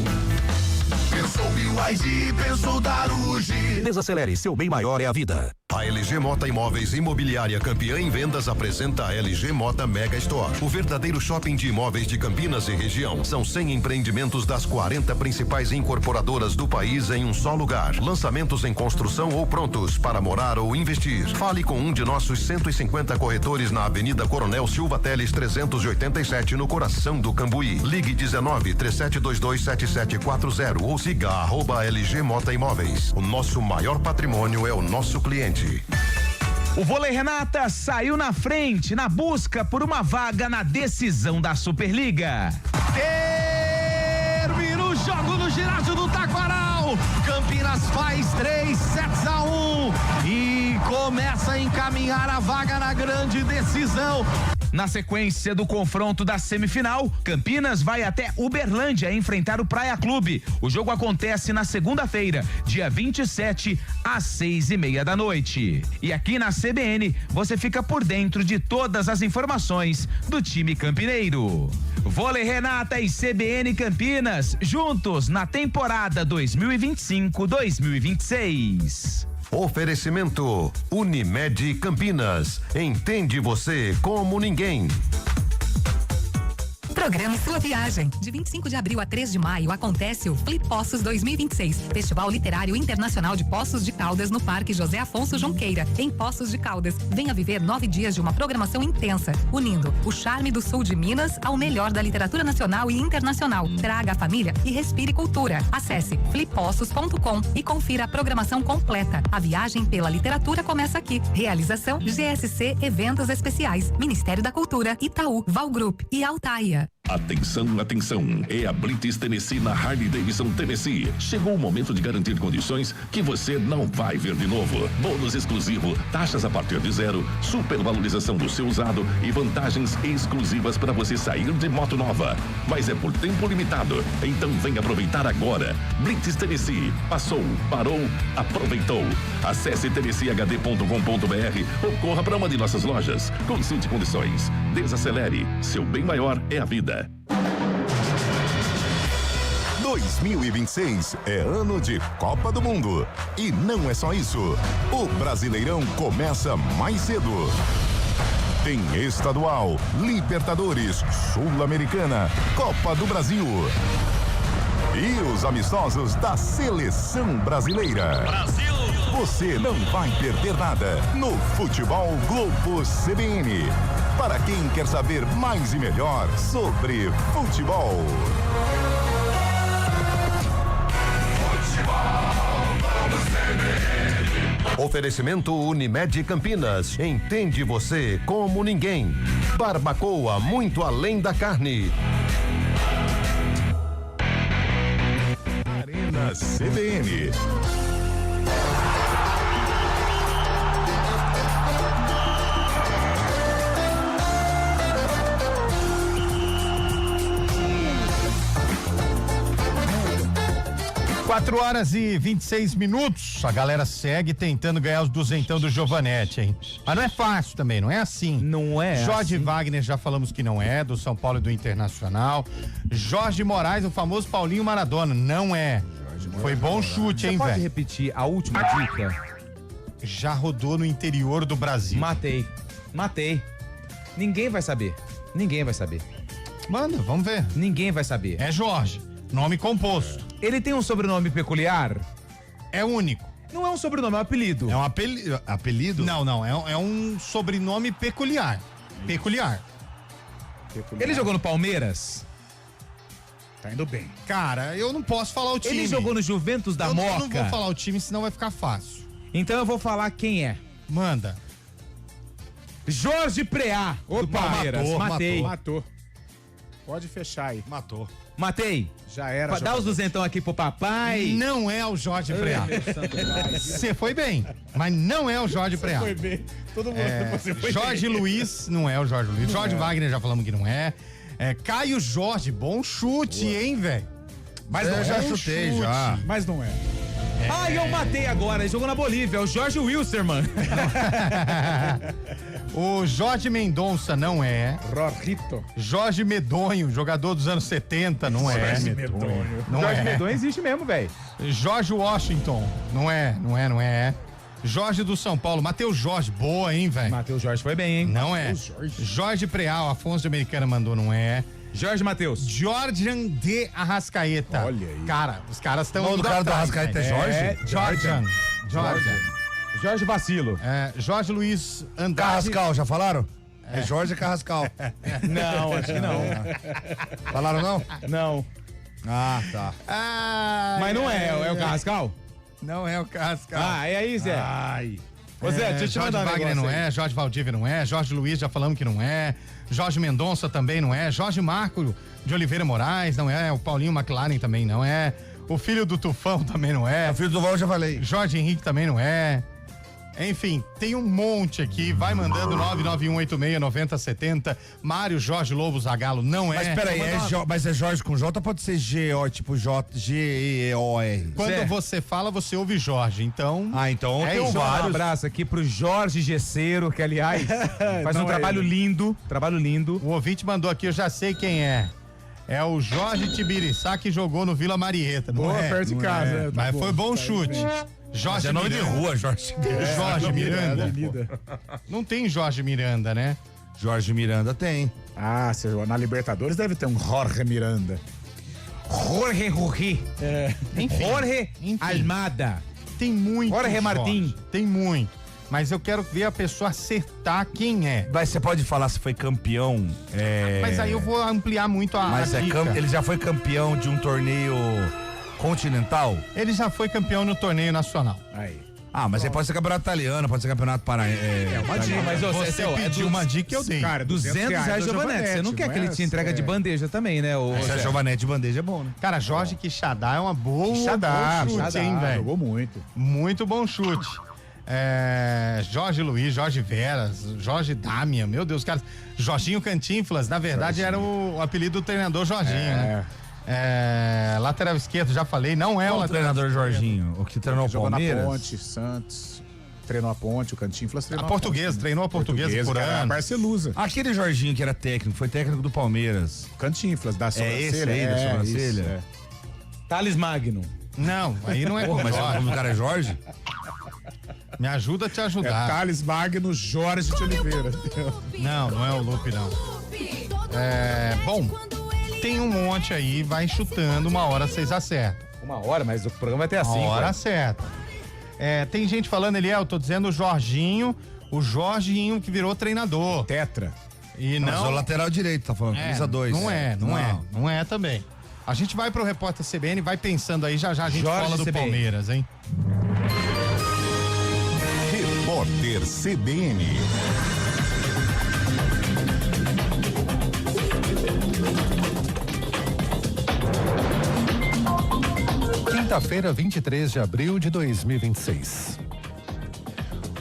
Pensou BYD, pensou Darugi. Desacelere, seu bem maior é a vida. A LG Mota Imóveis Imobiliária campeã em vendas apresenta a LG Mota Mega Store, o verdadeiro shopping de imóveis de Campinas e região. São 100 empreendimentos das 40 principais incorporadoras do país em um só lugar. Lançamentos em construção ou prontos para morar ou investir. Fale com um de nossos 150 corretores na Avenida Coronel Silva Teles 387, no coração do Cambuí. Ligue 19-3722-7740 ou siga @LG Mota Imóveis. O nosso maior patrimônio é o nosso cliente. O Vôlei Renata saiu na frente na busca por uma vaga na decisão da Superliga. Termina o jogo no ginásio do Taquaral. Campinas faz 3-1 e começa a encaminhar a vaga na grande decisão. Na sequência do confronto da semifinal, Campinas vai até Uberlândia enfrentar o Praia Clube. O jogo acontece na segunda-feira, dia 27, às 6:30 da noite. E aqui na CBN, você fica por dentro de todas as informações do time campineiro. Vôlei Renata e CBN Campinas, juntos na temporada 2025-2026. Oferecimento Unimed Campinas. Entende você como ninguém. Programe sua viagem. De 25 de abril a 3 de maio acontece o Flip Poços 2026, Festival Literário Internacional de Poços de Caldas no Parque José Afonso Junqueira, em Poços de Caldas. Venha viver 9 dias de uma programação intensa, unindo o charme do sul de Minas ao melhor da literatura nacional e internacional. Traga a família e respire cultura. Acesse flippoços.com e confira a programação completa. A viagem pela literatura começa aqui. Realização GSC Eventos Especiais, Ministério da Cultura, Itaú, Val Group e Altaia. Atenção, atenção, é a Blitz Tennessee na Harley Davidson Tennessee. Chegou o momento de garantir condições que você não vai ver de novo. Bônus exclusivo, taxas a partir de 0, supervalorização do seu usado e vantagens exclusivas para você sair de moto nova. Mas é por tempo limitado, então vem aproveitar agora. Blitz Tennessee, passou, parou, aproveitou. Acesse tennesseehd.com.br ou corra para uma de nossas lojas. Consulte condições, desacelere, seu bem maior é a vida. 2026 é ano de Copa do Mundo. E não é só isso. O Brasileirão começa mais cedo. Tem estadual, Libertadores, Sul-Americana, Copa do Brasil. E os amistosos da Seleção Brasileira. Brasil! Você não vai perder nada no Futebol Globo CBN. Para quem quer saber mais e melhor sobre futebol. Oferecimento Unimed Campinas. Entende você como ninguém. Barbacoa, muito além da carne. Arena CBN. Quatro horas e 26 minutos. A galera segue tentando ganhar os duzentão do Giovanetti, hein? Mas não é fácil também, não é assim. Não é. Jorge assim. Wagner, já falamos que não é, do São Paulo e do Internacional. Jorge Moraes, o famoso Paulinho Maradona, não é. Foi bom chute, hein, velho? Pode repetir a última dica? Já rodou no interior do Brasil. Matei. Ninguém vai saber. Manda, vamos ver. Ninguém vai saber. É Jorge, nome composto. Ele tem um sobrenome peculiar? É único. Não é um sobrenome, é um apelido. É um apelido? Não, é um sobrenome peculiar. Peculiar. Ele jogou no Palmeiras? Tá indo bem. Cara, eu não posso falar o time. Ele jogou no Juventus da Moca? Eu não vou falar o time, senão vai ficar fácil. Então eu vou falar quem é. Manda. Jorge Preá, do Palmeiras. Matou. Pode fechar aí. Matei. Já era. Dá os duzentão aqui pro papai. Não é o Jorge Preá. Você foi bem, mas não é o Jorge Preá. Foi bem. Todo mundo você foi Jorge bem. Luiz, não é o Jorge Luiz. Jorge Wagner, já falamos que não é. Caio Jorge, bom chute, hein, velho? Mas eu já chutei, já. Mas não é. Ah, eu matei agora. Ele jogou na Bolívia. É o Jorge Wilstermann. O Jorge Mendonça não é. Rorrito. Jorge Medonho, jogador dos anos 70, não é. Jorge Medonho. Não Jorge é. Medonho existe mesmo, velho. Jorge Washington, não é. Jorge do São Paulo, Matheus Jorge, boa, hein, velho? Matheus Jorge foi bem, hein? Não é. Jorge Preal, Afonso de Americana mandou, não é. Jorge Matheus. Jordan de Arrascaeta. Olha aí. Cara, os caras estão. O nome do cara do Arrascaeta é Jorge? Jorge Vacilo. Jorge Luiz Andrade. Carrascal, já falaram? É Jorge Carrascal. Não, acho que não. Falaram não? Não. Ah, tá. Mas não é o Carrascal? Não é o Carrascal. E aí, Zé? Ô, Zé, deixa eu te Jorge mandar um Wagner não é, Jorge Valdívia não é, Jorge Luiz já falamos que não é, Jorge Mendonça também não é, Jorge Marco de Oliveira Moraes não é, o Paulinho McLaren também não é, o filho do Tufão também não é. O filho do Tufão eu já falei. Jorge Henrique também não é. Enfim, tem um monte aqui, vai mandando 991869070. Mário Jorge Lobo Zagalo não é. Mas peraí, mas é Jorge com J, pode ser G-O, tipo G-E-O-R. Quando você fala, você ouve Jorge, então... então tem vários. Um abraço aqui pro Jorge Gesseiro, que aliás faz um trabalho lindo, O ouvinte mandou aqui, eu já sei quem é. É o Jorge Tibiriçá que jogou no Vila Marieta. Não Boa, perto de casa. Mas foi bom chute. Jorge é nome de rua, Jorge. Jorge Miranda. Não tem Jorge Miranda, né? Jorge Miranda tem. Na Libertadores deve ter um Jorge Miranda. Jorge Rurri. Enfim. Jorge Almada. Tem muito. Jorge Martim. Tem muito. Mas eu quero ver a pessoa acertar quem é. Mas você pode falar se foi campeão. Mas aí eu vou ampliar muito a. Mas ele já foi campeão de um torneio continental? Ele já foi campeão no torneio nacional. Aí. Mas aí pode ser campeonato italiano, pode ser campeonato paraense. Uma dica, mas você pediu uma dica que eu dei. Cara, R$200 Giovanetti. Você não quer que ele te entrega de bandeja também, né? Se a Giovanetti de bandeja é bom, né? Cara, Jorge Quixadá é uma boa chute, hein, velho? Jogou muito. Muito bom chute. Jorge Luiz, Jorge Veras, Jorge Damian, meu Deus, cara. Jorginho Cantinflas, na verdade era o apelido do treinador Jorginho, né? Lateral esquerdo, já falei, não é o treinador Jorginho, o que treinou o Palmeiras. Jogou na Ponte, Santos, treinou a Ponte, o Cantinflas treinou a Portuguesa, treinou a Portuguesa por ano. Barcelusa. Aquele Jorginho que era técnico, foi técnico do Palmeiras. Cantinflas, da sobrancelha. Esse aí, da sobrancelha. Thales Magno. Não, aí não é mas o cara é Jorge? Me ajuda a te ajudar. Thales Magno Jorge de Oliveira. Não é o Lupe, não. Bom, tem um monte aí, vai chutando, uma hora vocês acertam. Uma hora, mas o programa vai ter assim. Uma hora acerta. Tem gente falando, eu tô dizendo o Jorginho que virou treinador. Tetra. Mas é o lateral direito, tá falando, camisa 2. Não é também. A gente vai pro Repórter CBN, vai pensando aí, já a gente fala do Palmeiras, hein? Repórter CBN. Quinta-feira, 23 de abril de 2026.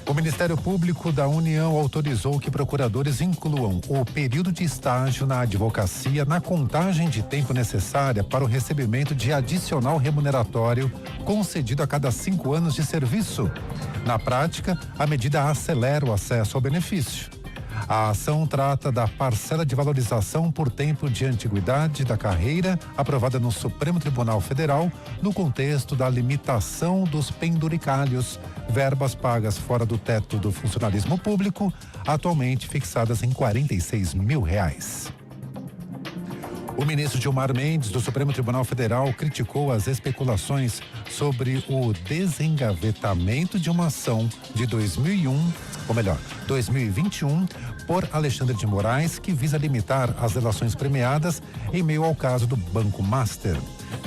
O Ministério Público da União autorizou que procuradores incluam o período de estágio na advocacia na contagem de tempo necessária para o recebimento de adicional remuneratório concedido a cada 5 anos de serviço. Na prática, a medida acelera o acesso ao benefício. A ação trata da parcela de valorização por tempo de antiguidade da carreira, aprovada no Supremo Tribunal Federal, no contexto da limitação dos penduricalhos, verbas pagas fora do teto do funcionalismo público, atualmente fixadas em R$46 mil. O ministro Gilmar Mendes, do Supremo Tribunal Federal, criticou as especulações sobre o desengavetamento de uma ação de 2021, por Alexandre de Moraes, que visa limitar as delações premiadas em meio ao caso do Banco Master.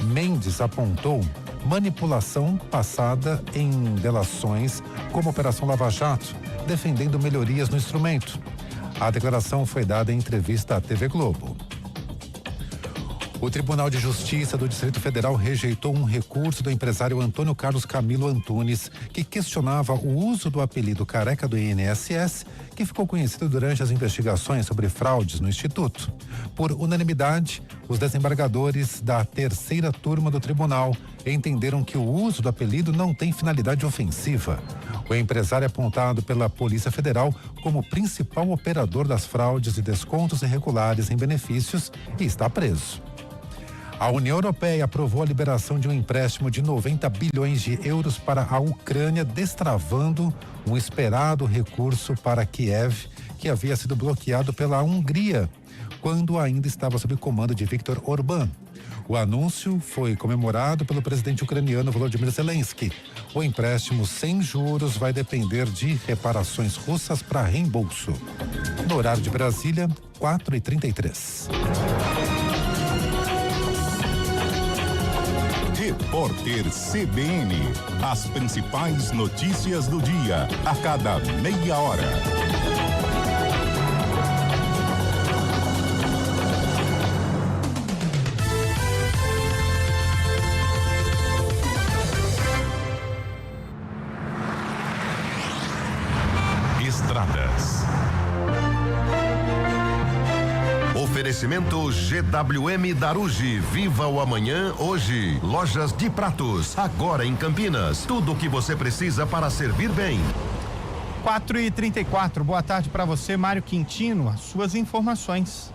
Mendes apontou manipulação passada em delações como Operação Lava Jato, defendendo melhorias no instrumento. A declaração foi dada em entrevista à TV Globo. O Tribunal de Justiça do Distrito Federal rejeitou um recurso do empresário Antônio Carlos Camilo Antunes, que questionava o uso do apelido Careca do INSS, que ficou conhecido durante as investigações sobre fraudes no Instituto. Por unanimidade, os desembargadores da terceira turma do tribunal entenderam que o uso do apelido não tem finalidade ofensiva. O empresário é apontado pela Polícia Federal como principal operador das fraudes e descontos irregulares em benefícios e está preso. A União Europeia aprovou a liberação de um empréstimo de 90 bilhões de euros para a Ucrânia, destravando um esperado recurso para Kiev, que havia sido bloqueado pela Hungria, quando ainda estava sob comando de Viktor Orbán. O anúncio foi comemorado pelo presidente ucraniano Volodymyr Zelensky. O empréstimo sem juros vai depender de reparações russas para reembolso. No horário de Brasília, 4h33. Repórter CBN. As principais notícias do dia, a cada meia hora. Estradas. Oferecimento GWM Darugi. Viva o amanhã hoje. Lojas de Pratos, agora em Campinas. Tudo o que você precisa para servir bem. 4h34, boa tarde para você, Mário Quintino, as suas informações.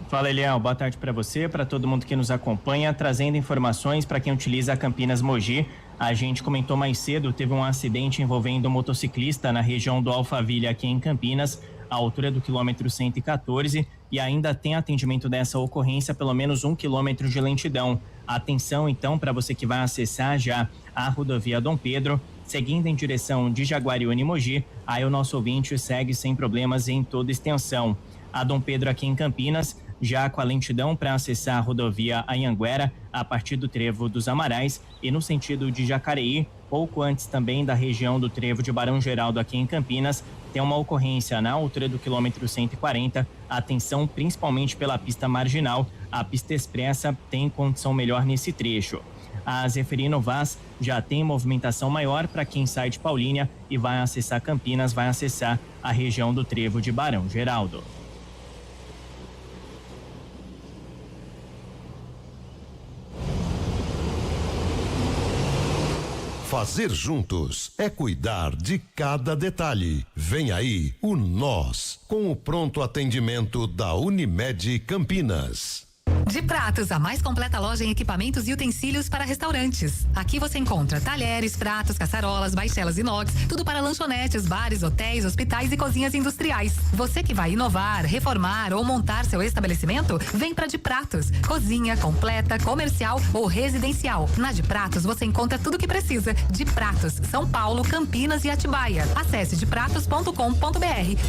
Fala, Eliel, boa tarde para você, para todo mundo que nos acompanha, trazendo informações para quem utiliza a Campinas Mogi. A gente comentou mais cedo, teve um acidente envolvendo um motociclista na região do Alphaville, aqui em Campinas, à altura do quilômetro 114, e ainda tem atendimento dessa ocorrência, pelo menos 1 quilômetro de lentidão. Atenção, então, para você que vai acessar já a rodovia Dom Pedro, seguindo em direção de Jaguariúna e Mogi, aí o nosso ouvinte segue sem problemas em toda extensão. A Dom Pedro aqui em Campinas, já com a lentidão para acessar a rodovia Anhanguera, a partir do Trevo dos Amarais, e no sentido de Jacareí, pouco antes também da região do Trevo de Barão Geraldo aqui em Campinas, tem uma ocorrência na altura do quilômetro 140, atenção principalmente pela pista marginal, a pista expressa tem condição melhor nesse trecho. A Zeferino Vaz já tem movimentação maior para quem sai de Paulínia e vai acessar Campinas, vai acessar a região do Trevo de Barão Geraldo. Fazer juntos é cuidar de cada detalhe. Vem aí o Nós, com o pronto atendimento da Unimed Campinas. De Pratos, a mais completa loja em equipamentos e utensílios para restaurantes. Aqui você encontra talheres, pratos, caçarolas, baixelas inox, tudo para lanchonetes, bares, hotéis, hospitais e cozinhas industriais. Você que vai inovar, reformar ou montar seu estabelecimento, vem para De Pratos. Cozinha completa, comercial ou residencial. Na De Pratos você encontra tudo o que precisa. De Pratos, São Paulo, Campinas e Atibaia. Acesse depratos.com.br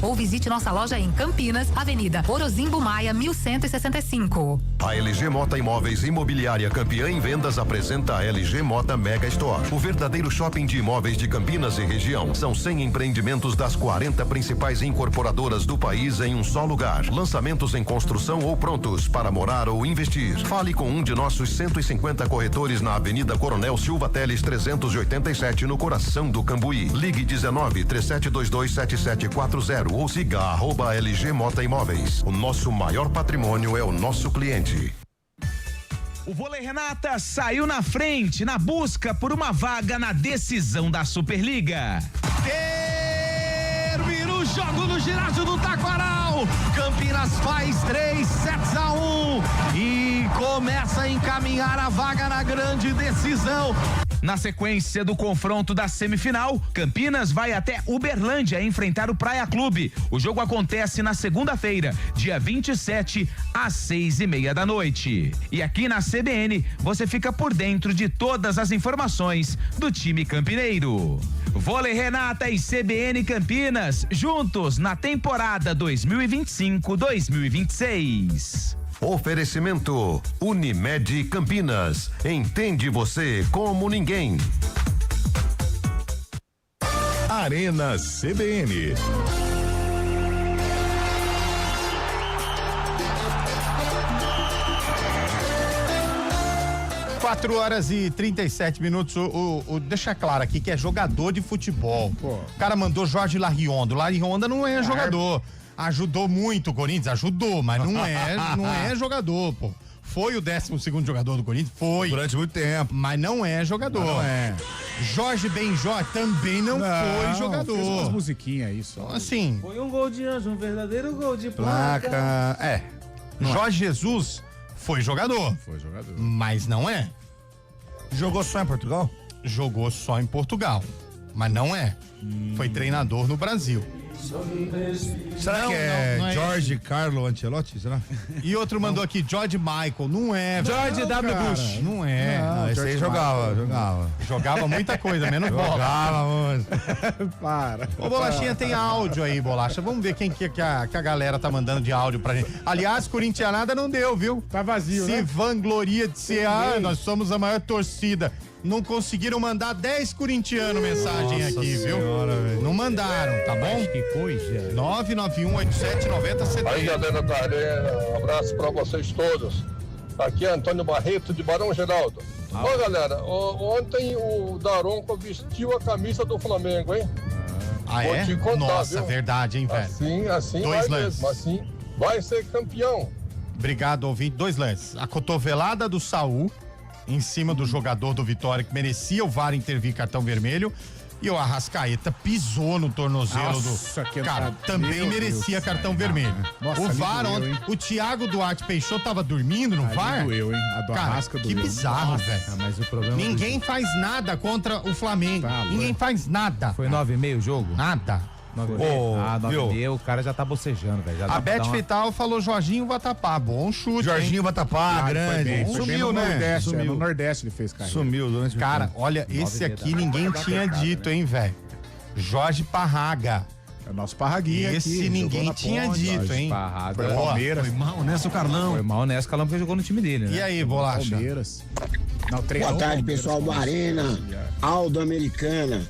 ou visite nossa loja em Campinas, Avenida Orozimbo Maia, 1165. A LG Mota Imóveis Imobiliária, campeã em vendas, apresenta a LG Mota Mega Store, o verdadeiro shopping de imóveis de Campinas e região. São 100 empreendimentos das 40 principais incorporadoras do país em um só lugar. Lançamentos em construção ou prontos para morar ou investir. Fale com um de nossos 150 corretores na Avenida Coronel Silva Teles 387, no coração do Cambuí. Ligue 19-3722-7740 ou siga @LG Mota Imóveis. O nosso maior patrimônio é o nosso cliente. O Vôlei Renata saiu na frente na busca por uma vaga na decisão da Superliga. Termina o jogo no ginásio do Taquaral. Campinas faz 3-1 e começa a encaminhar a vaga na grande decisão. Na sequência do confronto da semifinal, Campinas vai até Uberlândia enfrentar o Praia Clube. O jogo acontece na segunda-feira, dia 27, às 6:30 da noite. E aqui na CBN, você fica por dentro de todas as informações do time campineiro. Vôlei Renata e CBN Campinas, juntos na temporada 2025-2026. Oferecimento Unimed Campinas. Entende você como ninguém. Arena CBN. Quatro horas e 37 minutos. Deixa claro aqui que é jogador de futebol. O cara mandou Jorge Larrionda. O Larrionda não é jogador. Ajudou muito o Corinthians, ajudou, mas não é jogador, pô. Foi o 12º jogador do Corinthians, foi. Durante muito tempo. Mas não é jogador. Não é. Jorge Benjó também não foi jogador. Fez umas musiquinhas aí só. Assim. Foi um gol de anjo, um verdadeiro gol de placa. Jorge Jesus Foi jogador. Mas não é. Jogou só em Portugal? Jogou só em Portugal. Mas não é. Foi treinador no Brasil. Será que é Jorge Carlo Ancelotti? Será? E outro mandou aqui, George Michael. Não é. George W. Bush. Não é. Não, esse aí jogava. Jogava muita coisa, menos bola. Jogava muito. Para. Ô, Bolachinha, tem áudio aí, Bolacha. Vamos ver quem que a galera tá mandando de áudio pra gente. Aliás, corintianada não deu, viu? Tá vazio, Se né? vangloria de ser, nós somos a maior torcida. Não conseguiram mandar 10 corintianos mensagem aqui, senhora, viu? véio. Não mandaram, tá bom? Que coisa. 991879070. Aí, galera da Arena, um abraço pra vocês todos. Aqui é Antônio Barreto, de Barão Geraldo. Ó, galera, ontem o Daronco vestiu a camisa do Flamengo, hein? Ah, Vou é? te contar, Nossa, viu? verdade, hein, velho? Assim Dois vai lances. mesmo, assim vai ser campeão. Obrigado, ouvinte. 2 lances. A cotovelada do Saul em cima do jogador do Vitória, que merecia o VAR intervir cartão vermelho. E o Arrascaeta pisou no tornozelo do. Cara, também merecia cartão vermelho. Nossa, o ali VAR doeu, ontem. hein? O Thiago Duarte Peixoto tava dormindo no Ali VAR? doeu, hein? A do Cara, Arrasca que doeu. bizarro, Nossa, velho. Mas o problema Ninguém faz nada contra o Flamengo. Ninguém faz nada. Foi 9,5 o jogo? Nada. 9,5, o cara já tá bocejando, velho. A Beth Vital falou Jorginho Vatapá. Bom chute. Jorginho Vatapá, grande. Sumiu, né? Nordeste, Sumiu. no Nordeste ele fez carreira. Sumiu durante o Cara, tempo. olha, esse aqui ninguém tinha dito, hein, velho? Jorge Parraga. É o nosso Parraguinha Esse aqui, ninguém jogou na tinha ponte, dito, Jorge hein? Parraga. Foi Palmeiras. Foi mal nessa o Carlão. Foi mal nessa, Calão, porque jogou no time dele, né? E aí, Bolacha? Palmeiras. Não, Boa tarde, pessoal do Arena. Aldo Americana.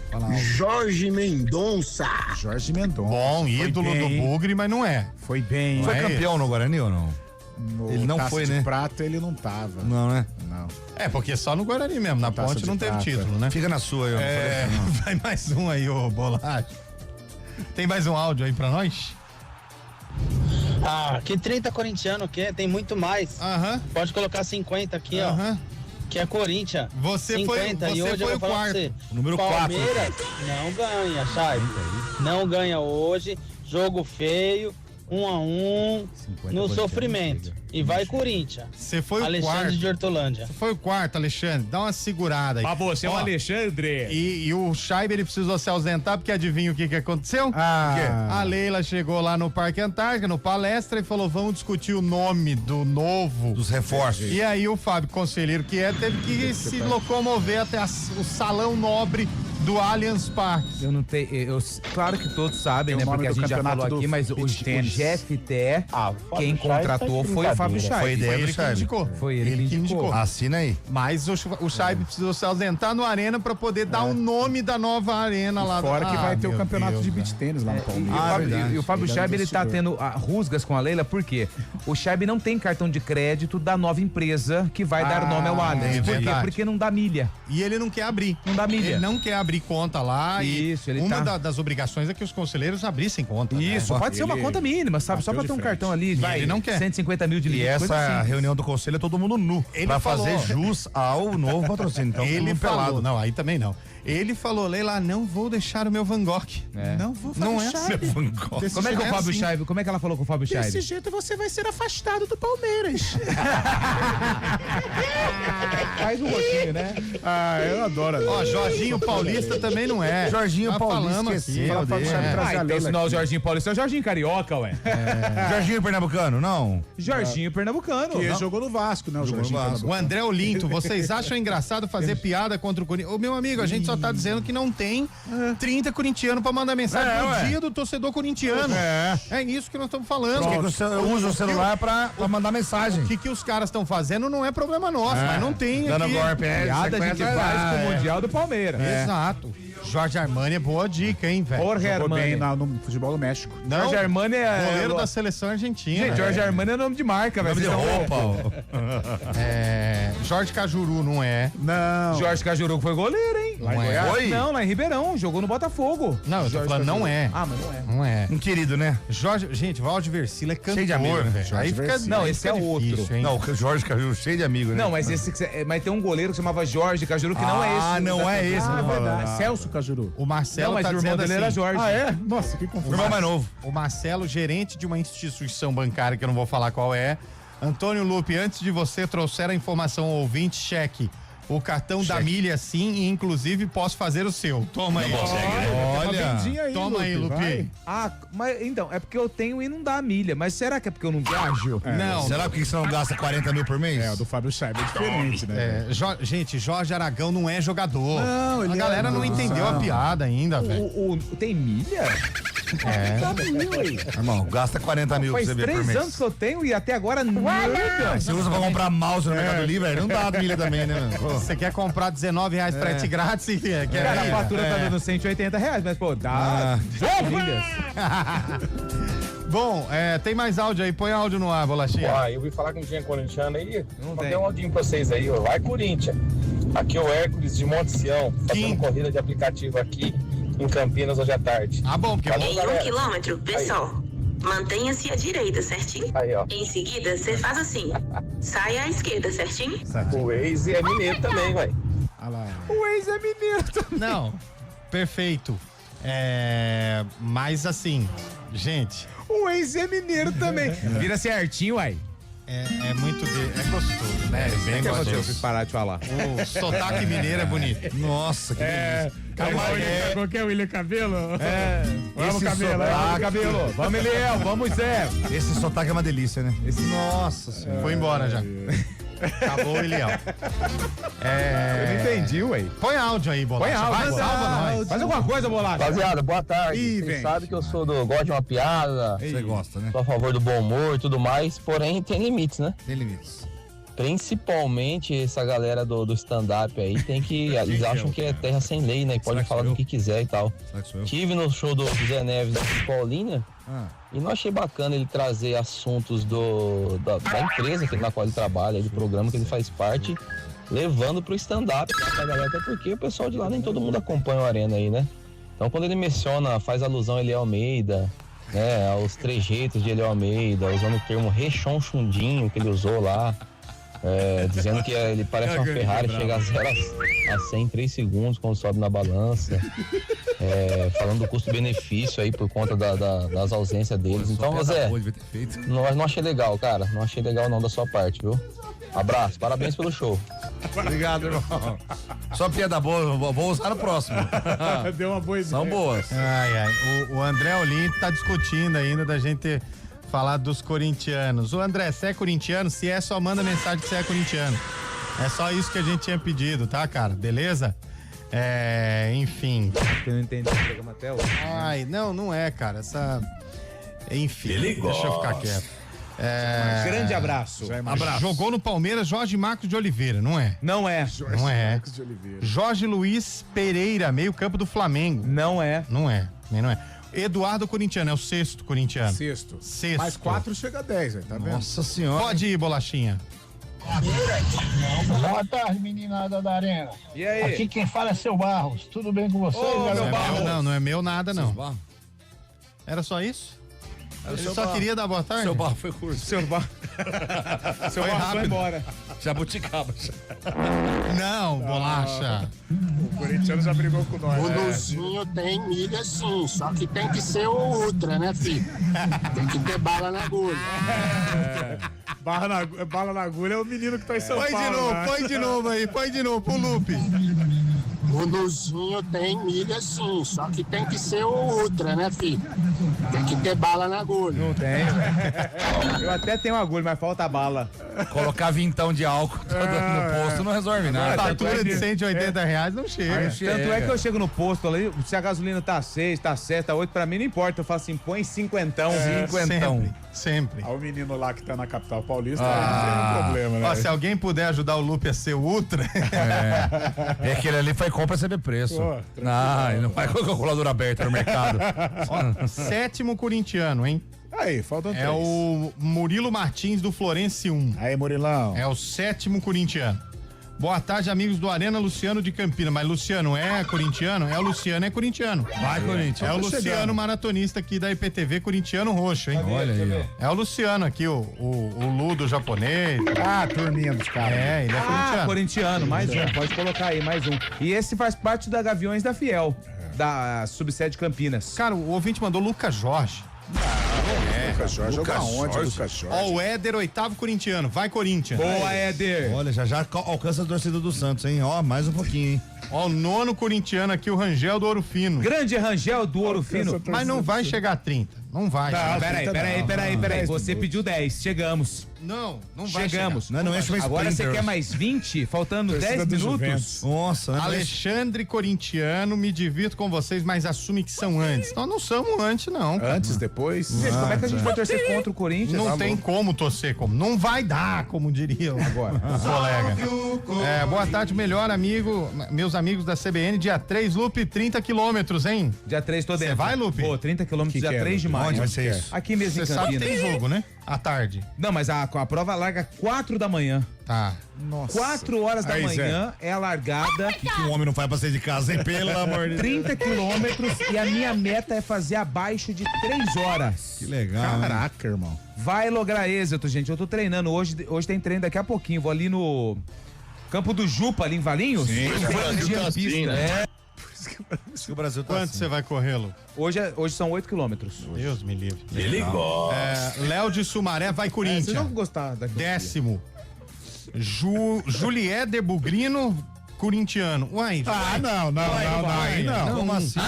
Jorge Mendonça. Jorge Mendonça. Bom, ídolo do Bugre, mas não é. Foi bem. Foi campeão no Guarani ou não? No Ele não Taça foi, de né? Prata ele não tava. Não, né? Não. É, porque só no Guarani mesmo. Na Taça Ponte de não teve prata. título, né? Fica na sua aí, ó. Vai mais um aí, ô Bolacha. Tem mais um áudio aí pra nós? Ah, que 30 corintiano o quê? Tem muito mais. Pode colocar 50 aqui, ó. Que é Corinthians. Você 50 foi e hoje eu o vou falar quarto. pra você. Número 4. Palmeiras não ganha, Chay. Não ganha hoje. Jogo feio. 1-1 no sofrimento. E vai Corinthians. Você foi o Alexandre quarto. de Hortolândia. Você foi o quarto, Alexandre. Dá uma segurada aí. Pra você é o Ó, Alexandre. E o Scheibe, ele precisou se ausentar, porque adivinha o que aconteceu? A Leila chegou lá no Parque Antártica, no palestra, e falou, vamos discutir o nome do novo. Dos reforços. E aí o Fábio, conselheiro que é, teve que se locomover até o salão nobre do Allianz Parque. Eu não tenho. Claro que todos sabem, né? Tem o nome Porque a do gente já campeonato falou aqui, do mas o beach tênis. GFT, quem Chay contratou tá de foi o Fábio brincadeira. Chay. Foi ideia Foi do ele que Scheibe. indicou. Foi ele que indicou. Assina aí. Mas o Scheibe precisou se ausentar no Arena pra poder dar o nome da nova arena lá. Fora que vai ter o meu campeonato Deus, de beach tênis lá no Palmeiras. E o Fábio Ele é Scheibe, ele tá investidor. tendo rusgas com a Leila, por quê? O Scheibe não tem cartão de crédito da nova empresa que vai dar nome ao Allianz. é Por quê? verdade. Porque não dá milha. E ele não quer abrir. Não dá milha. Ele não quer abrir conta lá. Isso, e ele uma tá- das obrigações é que os conselheiros abrissem conta. Isso, né? pode ser uma ele conta mínima, sabe? Só bateu pra de ter um frente. cartão ali de Ele não quer. 150 mil de E limite. coisa essa assim. reunião do conselho é todo mundo nu. Ele pra falou. fazer jus ao novo patrocínio. Então, Ele todo mundo falou, pelado. não, aí também não. Ele falou, Leila, não vou deixar o meu Van Gogh. Não vou Não é deixar. seu Van Gogh. Como é que o Fábio Scheibe, como é que ela falou com o Fábio Scheibe? Desse jeito você vai ser afastado do Palmeiras. Faz um pouquinho, né? Ah, eu adoro. Ó, Jorginho Paulista também não é. Jorginho Nós Paulista, falamos esqueci. aqui. Fala pra dele. Scheibe trazer a Então, Leila se não é o aqui. Jorginho Paulista, é o Jorginho Carioca, ué. Jorginho Pernambucano, não? Jorginho Pernambucano. Que Não. jogou no Vasco, né? O Jogou no Jorginho Vasco. O André Olinto, vocês acham engraçado fazer piada contra o Corinthians? Ô, meu amigo, a gente só tá dizendo que não tem 30 corintianos pra mandar mensagem É, no ué. dia do torcedor corintiano. É isso que nós estamos falando. Por que que você usa o celular pra mandar mensagem? O que os caras estão fazendo não é problema nosso, mas não tem Dando aqui. golpe, né? Piada a gente faz com o Mundial do Palmeiras. Exato. Jorge Armani é boa dica, hein, velho? Jorge Jogou bem Armani. no futebol do México. Não, Jorge Armani é... goleiro da seleção argentina. Gente, Jorge Armani é nome de marca, velho. Nome de Vocês estão- roupa. Jorge Cajuru não é. Não. Jorge Cajuru foi goleiro, hein? Lá em Goiás? Foi? Não, lá em Ribeirão. Jogou no Botafogo. Não, eu tô falando, não é. Ah, mas não é. Não é. Um querido, né? Jorge, gente, Valde Versilo é cantor, Cheio de amigo, né? velho. Jorge Aí fica, Versilo. Não, aí esse fica é outro. difícil, hein? Não, o Jorge Cajuru, cheio de amigo, né? Não, mas mas tem um goleiro que chamava Jorge Cajuru, que não é esse. Ah, não é esse. Ah, não, verdade. Celso Cajuru. O Marcelo Não, mas tá o irmão dizendo dele assim, era Jorge. Ah, é? Nossa, que O confusão. irmão mais novo. O Marcelo, gerente de uma instituição bancária, que eu não vou falar qual é, Antônio Lupe, antes de você trouxer a informação ao ouvinte, cheque. O cartão da milha, sim, e inclusive posso fazer o seu. Toma aí. Olha, toma aí, Lupe. Ah, mas então, é porque eu tenho e não dá milha. Mas será que é porque eu não viajo? Não. Será que você não gasta 40 mil por mês? O do Fábio Scheiber é diferente, né? Gente, Jorge Aragão não é jogador. Não, a galera não entendeu a piada ainda, velho. Tem milha? Irmão, gasta 40 mil pra você ver por mês. Faz 3 anos que eu tenho e até agora nada. Você usa pra comprar mouse no Mercado Livre, não dá milha também, né, mano? Você quer comprar R$19 frete grátis e quer Cara, a fatura tá dando R$180, mas, pô, dá 18 milhas. Bom, tem mais áudio aí, põe áudio no ar, Bolachinha. Eu ouvi falar que não tinha corintiano aí, mandei um áudio pra vocês aí, ó. Vai, Corinthians. Aqui é o Hércules de Monte Sião, fazendo corrida de aplicativo aqui em Campinas hoje à tarde. Ah, bom, porque... Valeu, em galera. 1 quilômetro, pessoal, mantenha-se à direita, certinho? Aí, ó. Em seguida, você faz assim, sai à esquerda, certinho? O Waze é mineiro também, vai. O Waze é mineiro também. Não, perfeito. Mas assim, gente... O Waze é mineiro também. Vira certinho, uai. É muito é gostoso, né? É bem gostoso. Eu fiz parar de falar. O sotaque mineiro é bonito. Nossa, que delícia. Qual que é o William Cabelo? Vamos, Cabelo. Vamos, Eliel. Vamos, Zé. Esse sotaque é uma delícia, né? Nossa senhora. Foi embora já. Acabou o Eliel. Eu não entendi, ué. Põe áudio aí, Bolacha. Põe áudio. Vai, salva nós. Faz alguma coisa, Bolacha. Rapaziada, boa tarde. Vocês sabem que eu gosto de uma piada. Você gosta, né? Sou a favor do bom humor e tudo mais, porém tem limites, né? Tem limites. Principalmente essa galera do stand-up aí, eles acham que é terra sem lei, né? E pode falar do que quiser e tal. Tive no show do Zé Neves de Paulínia e não achei bacana ele trazer assuntos da empresa na qual ele trabalha, do programa que ele faz parte, levando pro stand-up pra galera, até porque o pessoal de lá nem todo mundo acompanha o Arena aí, né? Então quando ele faz alusão a Eliel Almeida, né, aos trejeitos de Eliel Almeida, usando o termo rechonchundinho que ele usou lá, dizendo que ele parece uma Ferrari, chega a 0 a 100 em 3 segundos quando sobe na balança, falando do custo-benefício aí por conta das ausências deles. Então, Zé, não achei legal, cara, não achei legal não da sua parte, viu? Abraço, parabéns pelo show. Obrigado, irmão. Só piada boa, vou usar no próximo. Deu uma boa ideia. São boas. O André Olimpo tá discutindo ainda da gente falar dos corintianos. O André, você é corintiano? Se é, só manda mensagem que você é corintiano. É só isso que a gente tinha pedido, tá, cara? Beleza? Enfim. Eu não entendi o programa até hoje. Não é, cara. Enfim, deixa eu ficar quieto. Grande abraço. Jogou no Palmeiras Jorge Marcos de Oliveira, não é? Não é. Não é. Marcos de Oliveira. Jorge Luiz Pereira, meio campo do Flamengo. Não é. Não é. Não é. Eduardo Corintiano, é o sexto corintiano. Sexto. Mais 4 chega a 10, tá vendo? Nossa senhora. Pode ir, Bolachinha. Boa tarde, meninada da Arena. E aí? Aqui quem fala é seu Barros. Tudo bem com você? Não é meu nada, não. Era só isso? Ele só queria dar boa tarde? Seu barro foi curto. Seu barro foi embora. Jabuticaba. Não, Bolacha. O corintiano já brigou com nós. O Luzinho tem milha sim, só que tem que ser o Ultra, né, filho? Tem que ter bala na agulha. Bala na agulha é o menino que tá em São Paulo. Põe de novo aí, põe de novo pro loop. O Luzinho tem milha sim, só que tem que ser o Ultra, né, filho? Tem que ter bala na agulha. Não tem. Eu até tenho agulha, mas falta bala. Colocar vintão de álcool no posto não resolve nada. A fatura de R$180 não chega. Tanto é que eu chego no posto ali, se a gasolina tá 6, tá 7, tá 8, pra mim não importa. Eu falo assim, põe cinquentão. Sempre. O menino lá que tá na capital paulista não tem problema, né? Se alguém puder ajudar o Lupe a ser o Ultra. Aquele ali foi compra e saber preço. Ele não vai com a calculadora aberta no mercado. Sétimo corintiano, hein? Aí, faltam 3. É o Murilo Martins do Florense 1. Aí, Murilão. É o sétimo corintiano. Boa tarde, amigos do Arena, Luciano de Campinas. Mas Luciano é corintiano? O Luciano é corintiano. Vai, Corinthians. É o Luciano, maratonista aqui da IPTV, corintiano roxo, hein? Olha aí, ó. É o Luciano aqui, o Ludo japonês. Turminha dos caras. Ele é corintiano. Corintiano, mais um. Pode colocar aí, mais um. E esse faz parte da Gaviões da Fiel, da Subsede Campinas. Cara, o ouvinte mandou Lucas Jorge. Lucas Jorge joga onde, Lucas Jorge? Ó, o Éder, 8º corintiano. Vai, Corinthians. Boa, Éder. Olha, já alcança a torcida do Santos, hein? Ó, mais um pouquinho, hein? Ó, o 9º corintiano aqui, o Rangel do Ouro Fino. Grande Rangel do Ouro Fino. Mas não vai chegar a 30. Não vai. Tá, peraí. Você pediu 10. Chegamos. Não vai Chegamos. chegar. Não enche mais Agora você quer mais 20? Faltando 10 minutos? Nossa, né? Alexandre Corintiano, me divirto com vocês, mas assume que são antes. Nós não somos antes, não. Cara. Antes, depois. Gente, como é que a gente vai torcer contra o Corinthians? Não tem como torcer como. Não vai dar, como diria agora o colega. Boa tarde, melhor amigo, meus amigos da CBN, dia 3, Lupe, 30 quilômetros, hein? Dia 3 tô dentro. Você vai, Lupe? Pô, 30 quilômetros dia 3 de maio. Onde vai ser isso? Aqui mesmo em Você Campinas. sabe que tem jogo, né? À tarde. Não, mas a prova larga 4 da manhã. Tá. Nossa. 4 horas da manhã é a largada. O que um homem não faz pra sair de casa, hein? Pelo amor de Deus. 30 quilômetros e a minha meta é fazer abaixo de 3 horas. Que legal. Caraca, irmão. Vai lograr êxito, gente. Eu tô treinando. Hoje tem treino daqui a pouquinho. Vou ali no Campo do Jupa, ali em Valinhos. Sim. O Brasil tá Quanto você vai correr, Lu? Hoje são 8 quilômetros. Deus me livre. Ele gosta. Léo de Sumaré, vai Corinthians. Vocês vão gostar da 10º. Juliéder Bugrino, corintiano. Uai. Não. Como assim?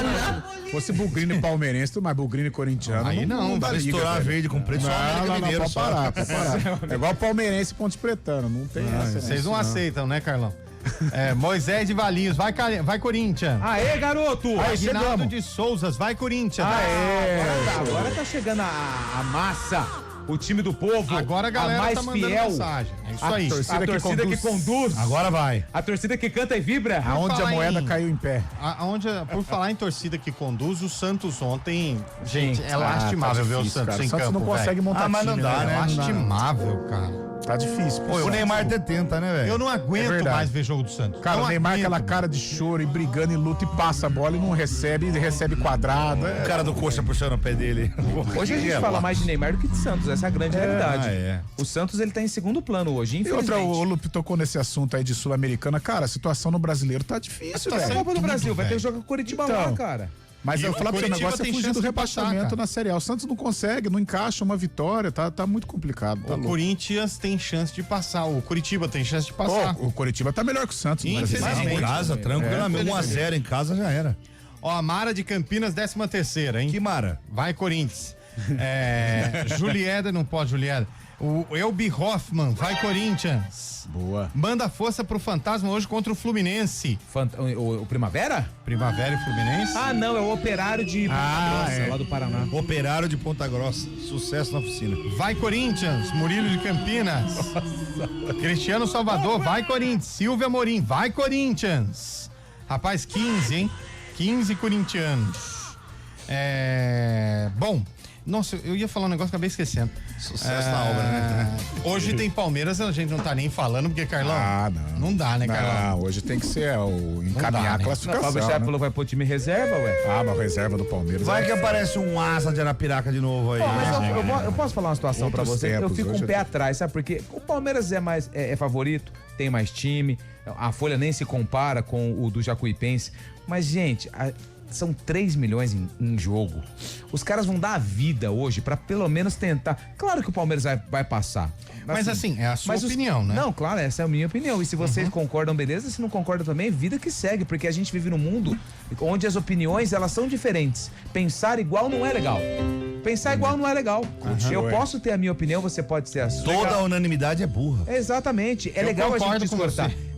Se fosse Bugrino e palmeirense, mas Bugrino e corintiano. Aí não dá vai liga, estourar velho. verde com preto. Não, pode parar. É igual palmeirense e Ponte Pretano. Não tem essa. Vocês não aceitam, né, Carlão? Moisés de Valinhos, vai Corinthians. Aê, garoto! Aguinaldo de Souzas, vai Corinthians. Agora tá chegando a massa, o time do povo. Agora a galera mais tá mandando fiel. mensagem. É isso A aí. torcida que conduz. Agora vai. A torcida que canta e vibra. Aonde a moeda caiu em pé. Por falar em torcida que conduz, o Santos ontem, gente, é lastimável ver o Santos cara. em O Santos campo, não consegue montar mas não time, dá, né? É lastimável, cara. Tá difícil. Pô, o Neymar até tenta, né, velho? Eu não aguento mais ver jogo do Santos. Cara, não o Neymar aguento. aquela cara de choro e brigando e luta e passa a bola e não recebe, ele recebe quadrado. O cara do coxa puxando o pé dele. Hoje a gente fala mais de Neymar do que de Santos, essa é a grande realidade. O Santos, ele tá em segundo plano hoje, E infelizmente. outra, o Lupe tocou nesse assunto aí de Sul-Americana. Cara, a situação no brasileiro tá difícil, A velho. Copa do Brasil, vai ter jogo com o Curitiba lá, cara. Mas E eu o falar pra você, o Coritiba negócio é tem fugir chance do de passar, rebaixamento cara. na Série A. O Santos não consegue, não encaixa uma vitória, tá muito complicado. Tá O louco. Corinthians tem chance de passar, o Curitiba tem chance de passar. O Coritiba tá melhor que o Santos. no Brasil. Infelizmente. Em casa, tranquilamente. 1-0 em casa já era. Ó, a Mara de Campinas, 13ª, hein? Que Mara? Vai, Corinthians. Julieda, não pode, Julieda. O Elbi Hoffman, vai, Corinthians. Boa. Manda força pro Fantasma hoje contra o Fluminense. O Primavera? Primavera e Fluminense? Ah, não, é o Operário de Ponta Grossa, lá do Paraná. Operário de Ponta Grossa. Sucesso na oficina. Vai, Corinthians. Murilo de Campinas. Cristiano Salvador, vai, Corinthians. Silvia Morim, vai, Corinthians. Rapaz, 15, hein? 15 corintianos. Bom, nossa, eu ia falar um negócio, acabei esquecendo. Sucesso na obra, né? Hoje tem Palmeiras, a gente não tá nem falando, porque, Carlão, não dá, né, Carlão? Não, hoje tem que ser o encaminhar a classificação. O Fábio né? vai pro time reserva, ué. Ah, mas a reserva do Palmeiras. Vai que aparece um asa de Arapiraca de novo aí. Mas eu posso falar uma situação pra Outros você? Eu tempos, fico hoje um pé atrás, sabe? Porque o Palmeiras é favorito, tem mais time, a folha nem se compara com o do Jacuipense. Mas, gente, são 3 milhões em jogo. Os caras vão dar a vida hoje pra pelo menos tentar. Claro que o Palmeiras vai passar. Mas assim, é a sua opinião, né? Não, claro, essa é a minha opinião. E se vocês concordam, beleza. Se não concordam também, vida que segue. Porque a gente vive num mundo onde as opiniões, elas são diferentes. Pensar igual não é legal. Pensar igual não é legal. Eu posso ter a minha opinião, você pode ter a sua. Toda a unanimidade é burra. Exatamente. É Eu legal a concordo gente com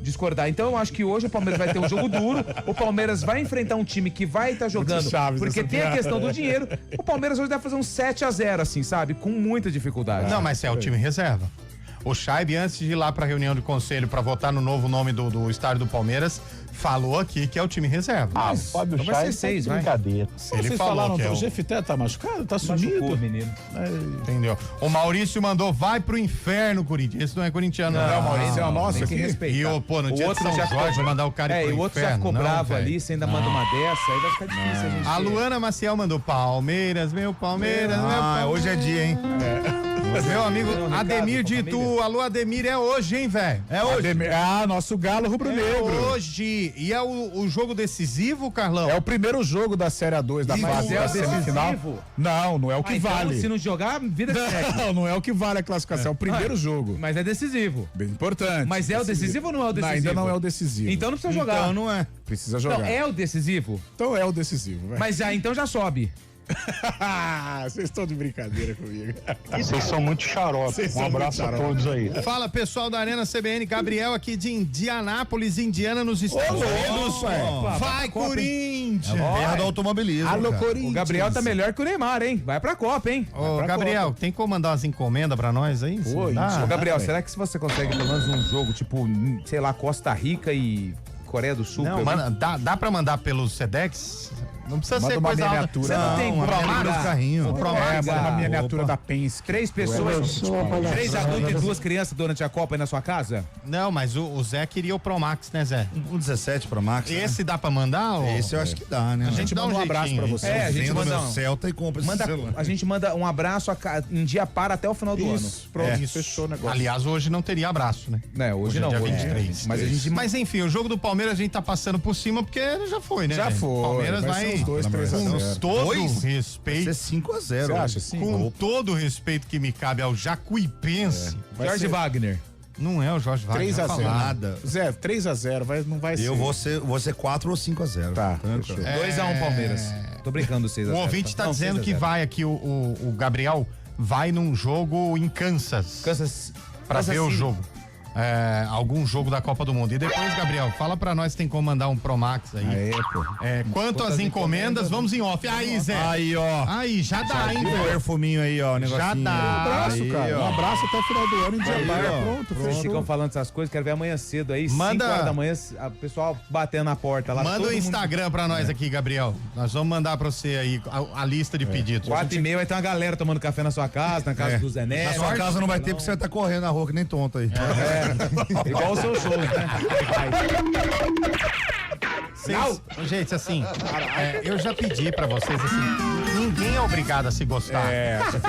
discordar. Então eu acho que hoje o Palmeiras vai ter um jogo duro. O Palmeiras vai enfrentar um time que vai estar jogando. Porque tem a questão do dinheiro. O Palmeiras hoje deve fazer um 7-0, assim, sabe? Com muita dificuldade. Não, mas é o time reserva. O Chaib, antes de ir lá pra reunião de conselho pra votar no novo nome do estádio do Palmeiras, falou aqui que é o time reserva. Ah, Fábio então vai ser 6, vai. Brincadeira. Ele falou que é o Jefité tá machucado? Tá sumido? menino. Entendeu? O Maurício mandou, vai pro inferno, Corinthians. Esse não é corintiano, não. o Maurício é o nosso tem que aqui. respeitar. E no dia de outro São já Jorge, ficou- mandar o cara ir pro E o outro já inferno. ficou Não, bravo velho. ali, você ainda manda uma dessa, aí vai ficar difícil a gente. A Luana Maciel mandou, Palmeiras, meu Palmeiras, meu Palmeiras. Hoje é dia, hein? Meu amigo Ademir de Itu, alô Ademir, é hoje, hein, velho? É hoje. Nosso galo rubro-negro. É hoje. E é o jogo decisivo, Carlão? É o primeiro jogo da Série A2 da fase da semifinal. Não é o que vale. Então, se não jogar, vida segue. Não é o que vale a classificação, é o primeiro jogo. Mas é decisivo. Bem importante. Mas é o decisivo ou não é o decisivo? Ainda não é o decisivo. Então não precisa jogar. Então não é. Precisa jogar. Então é o decisivo? Então é o decisivo, velho. Mas então já sobe. Vocês estão de brincadeira comigo. Vocês são muito xarope. Um abraço a todos aí. Fala, pessoal da Arena CBN, Gabriel aqui de Indianápolis, Indiana, nos Estados Unidos. Vai, Corinthians! Terra do automobilismo. Alô, Corinthians! O Gabriel tá melhor que o Neymar, hein? Vai pra Copa, hein? Ô, Gabriel, tem como mandar umas encomendas pra nós aí? Ô, Gabriel, será que se você consegue pelo menos um jogo, tipo, sei lá, Costa Rica e Coreia do Sul? Não, dá pra mandar pelo Sedex? Não precisa Manda ser uma coisa miniatura. alta. Você não tem uma Promax? carrinho. O Promax. Uma miniatura da Penske. 3 pessoas, 3 adultos e 2 crianças durante a Copa aí na sua casa? Não, mas o Zé queria o Promax, né, Zé? Um 17 Pro Max. Esse dá pra mandar? Ou... Esse eu acho que dá, né? A gente dá um abraço pra você. É, a gente manda meu Celta e compra esse celular. A gente manda um abraço em dia para até o final do ano. Pronto, fechou o negócio. Aliás, hoje não teria abraço, né? Hoje não. Dia Hoje 23. Mas enfim, o jogo do Palmeiras a gente tá passando por cima porque já foi, né? Já foi. Palmeiras vai ser uns 2, 3 a 0. Com todo respeito. Vai ser 5 a 0. Você acha assim? Com todo o respeito que me cabe ao Jacuipense. Jorge Wagner. Não é o Jorge Wagner. 3 a 0. Nada. Zé, 3 a 0, não vai ser. Eu vou ser 4 ou 5 a 0. Tá. 2-1 Palmeiras. Tô brincando, 6 a 0. O ouvinte tá dizendo que vai aqui, o Gabriel vai num jogo em Kansas. Pra ver o jogo. Algum jogo da Copa do Mundo. E depois, Gabriel, fala pra nós se tem como mandar um Promax aí. Quanto às encomendas, vamos em off. Aí, Zé. Aí, ó. Aí, já dá, hein, velho. Perfuminho aí, ó. Já dá. Um abraço, cara. Um abraço até o final do ano em Diamar. Pronto, Vocês ficam falando essas coisas, quero ver amanhã cedo aí, 5 horas da manhã, o pessoal batendo na porta lá. Manda o Instagram pra nós aqui, Gabriel. Nós vamos mandar pra você aí a lista de pedidos. 4h30 vai ter uma galera tomando café na sua casa, na casa do Zé Neves. Na sua casa não vai ter porque você vai estar correndo na rua que nem tonto aí. Igual o seu show, né? Gente, assim, eu já pedi pra vocês, assim, ninguém é obrigado a se gostar.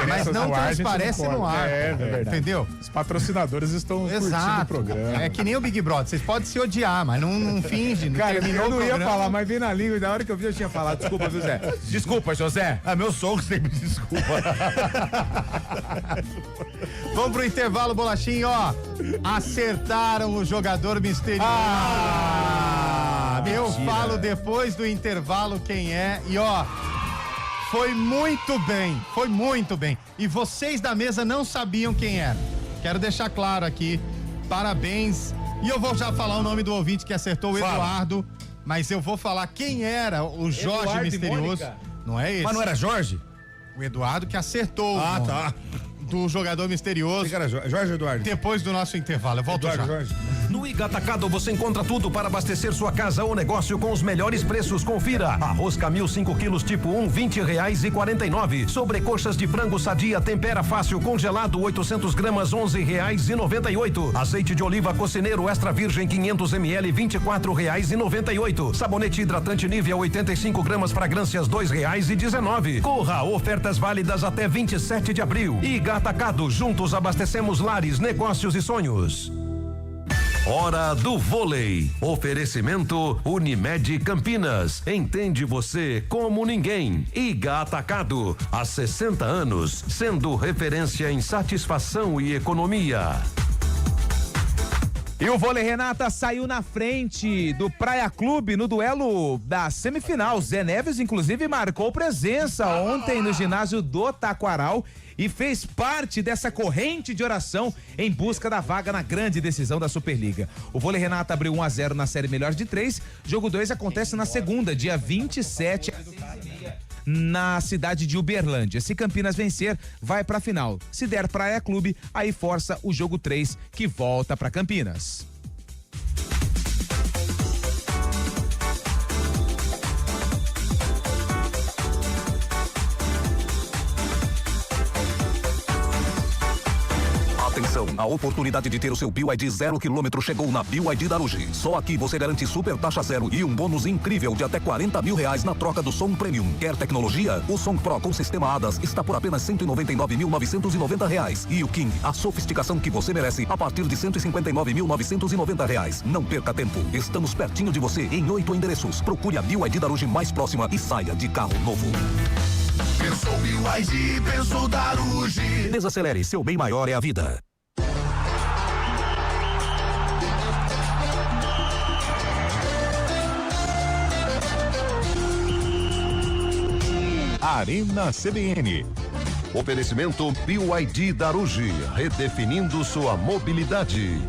Mas não transparece no ar. É verdade. Entendeu? Os patrocinadores estão curtindo o programa. É que nem o Big Brother, vocês podem se odiar, mas não finge. Cara, terminou eu não o ia programa. falar, mas veio na língua e na hora que eu vi eu tinha falado. Desculpa, viu, Zé? Desculpa, José. Meu sogro sempre desculpa. Vamos pro intervalo, Bolachinho, ó. Acertaram o jogador misterioso. Eu falo depois do intervalo quem é. E ó, foi muito bem. E vocês da mesa não sabiam quem era. Quero deixar claro aqui. Parabéns. E eu vou já falar o nome do ouvinte que acertou, o Eduardo. Mas eu vou falar quem era o Jorge Eduardo misterioso. Não é esse? Mas não era Jorge? O Eduardo que acertou. Tá. Do jogador misterioso. Que era Jorge Eduardo. Depois do nosso intervalo. Eu volto já. Jorge. No Iga Atacado você encontra tudo para abastecer sua casa ou negócio com os melhores preços. Confira. Arroz Camil 5 quilos tipo 1, R$20,49. Sobrecoxas de frango sadia tempera fácil congelado 800 gramas, R$11,98. Azeite de oliva cocineiro extra virgem 500 ml, R$24,98. Sabonete hidratante Nivea 85 gramas fragrâncias, R$2,19. Corra, ofertas válidas até 27 de abril. Iga Atacado, juntos abastecemos lares, negócios e sonhos. Hora do vôlei. Oferecimento Unimed Campinas. Entende você como ninguém. Iga Atacado. Há 60 anos, sendo referência em satisfação e economia. E o vôlei Renata saiu na frente do Praia Clube no duelo da semifinal. Zé Neves, inclusive, marcou presença ontem no ginásio do Taquaral e fez parte dessa corrente de oração em busca da vaga na grande decisão da Superliga. O vôlei Renata abriu 1-0 na série melhor de 3. Jogo 2 acontece na segunda, dia 27, na cidade de Uberlândia. Se Campinas vencer, vai pra final. Se der Praia Clube, aí força o jogo 3, que volta pra Campinas. Atenção, a oportunidade de ter o seu BYD 0 km chegou na BYD da Ruge. Só aqui você garante super taxa zero e um bônus incrível de até R$40 mil na troca do som Premium. Quer tecnologia? O Som Pro com sistema ADAS está por apenas R$199.990. E o King, a sofisticação que você merece, a partir de R$159.990. Não perca tempo. Estamos pertinho de você em 8 endereços. Procure a BYD da Ruge mais próxima e saia de carro novo. Pensou BYD, pensou Daruge. Desacelere, seu bem maior é a vida. Arena CBN. Oferecimento BYD Daruge, redefinindo sua mobilidade.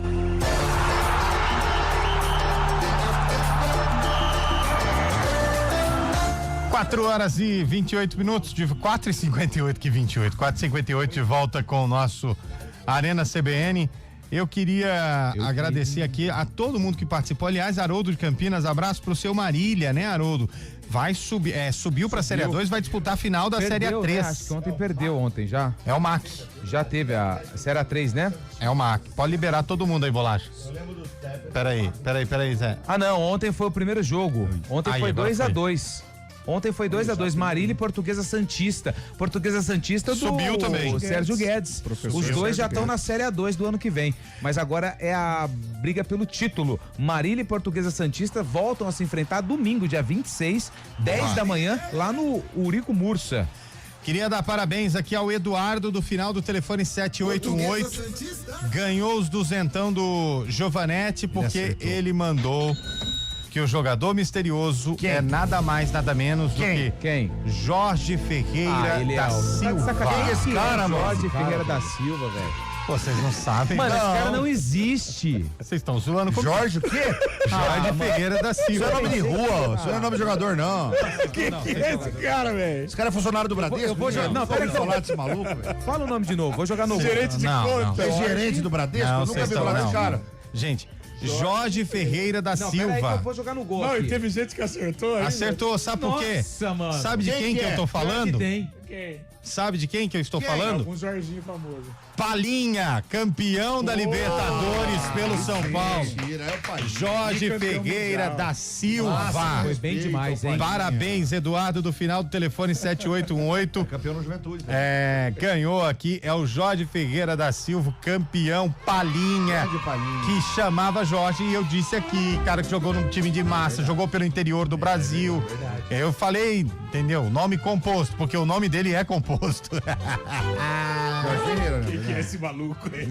4h28, de 4h58 que 28, 4h58 de volta com o nosso Arena CBN. Eu queria agradecer aqui a todo mundo que participou. Aliás, Haroldo de Campinas, abraço pro seu Marília, né, Haroldo? Vai subir, subiu pra Série A2, vai disputar a final da Série A3. Né? Acho que ontem perdeu já. É o MAC. Já teve a Série A3, né? É o MAC. Pode liberar todo mundo aí, Bolacha. Eu lembro do Step. Peraí, Zé. Ah, não, ontem foi o primeiro jogo. Ontem foi 2-2. Ontem foi 2-2, Marília e Portuguesa Santista. Portuguesa Santista subiu também. O Sérgio Guedes. Os dois já estão na Série A2 do ano que vem. Mas agora é a briga pelo título. Marília e Portuguesa Santista voltam a se enfrentar domingo, dia 26, 10 da manhã, lá no Urico Mursa. Queria dar parabéns aqui ao Eduardo do final do telefone 788. Ganhou os duzentão do Giovanetti porque ele mandou que o jogador misterioso é nada mais, nada menos do que Jorge Ferreira da Silva. Quem é esse cara, mano? Jorge Ferreira da Silva, velho. Pô, vocês não sabem. Mano, esse cara não existe. Vocês estão zoando comigo. Jorge o quê? Jorge Ferreira da Silva. Isso é nome de rua, isso não é nome de jogador, não. Que é esse cara, velho? Esse cara é funcionário do Bradesco? Eu vou jogar. Não, peraí, falar desse maluco, velho. Fala o nome de novo, vou jogar no gerente de conta. É gerente do Bradesco? Eu nunca vi falar desse cara. Gente, Jorge Ferreira da Silva. Peraí que eu vou jogar no gol. Não, aqui. E teve gente que acertou aí. Acertou, sabe por quê? Nossa, mano. Sabe de quem que eu tô falando? Quem? Sabe de quem que eu estou falando? Um Jorginho famoso. Palinha, campeão da Libertadores pelo São Paulo. Jorge Ferreira da Silva. Nossa, foi bem demais, hein? Parabéns, Eduardo, do final do telefone 7818. Campeão no Juventude. Ganhou aqui, é o Jorge Ferreira da Silva, campeão Palinha, que chamava Jorge, e eu disse aqui, cara que jogou num time de massa, jogou pelo interior do Brasil. Eu falei, entendeu? Nome composto, porque o nome dele é composto. Jorge Ferreira, né? Quem que é esse maluco aí?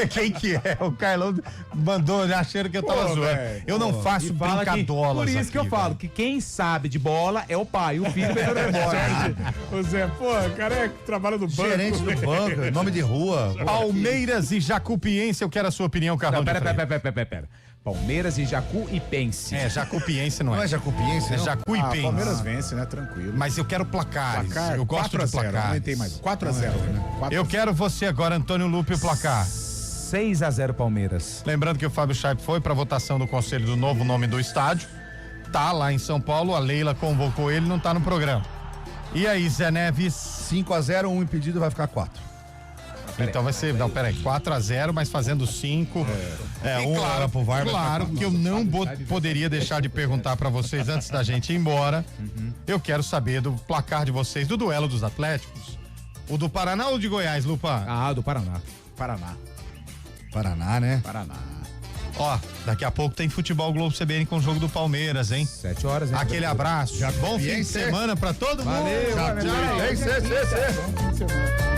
Quem que é? O Carlão mandou, achando que eu tava zoando. Eu não faço brincadolas. Por isso aqui, que eu falo que quem sabe de bola é o pai, o filho é o Jorge. Ô Zé, porra, o cara trabalha no banco. Gerente do banco, nome de rua. Palmeiras e Jacupiense, eu quero a sua opinião, Carlão. Pera. Palmeiras e Jacuipense. Jacupiense não é. Não é Jacupiense, é Jacuipense. Palmeiras vence, né? Tranquilo. Mas eu quero placares. Eu gosto de placar. Não tem mais. 4-0, né? Eu quero você agora, Antônio Lupe, o placar. 6-0 Palmeiras. Lembrando que o Fábio Chaip foi para votação do conselho do novo nome do estádio. Tá lá em São Paulo, a Leila convocou ele, não tá no programa. E aí, Zé Neves? 5-0, um impedido, vai ficar 4. Então vai ser, 4-0, mas fazendo 5. Claro, pro VAR. Claro que eu não poderia deixar de perguntar para vocês antes da gente ir embora. Eu quero saber do placar de vocês, do duelo dos Atléticos. O do Paraná ou de Goiás, Lupa? Do Paraná. Paraná, né? Paraná. Ó, daqui a pouco tem Futebol Globo CBN com o jogo do Palmeiras, hein? 7 horas, hein? Aquele abraço. Bom fim de semana pra todo mundo. Valeu. Tchau. Tchau.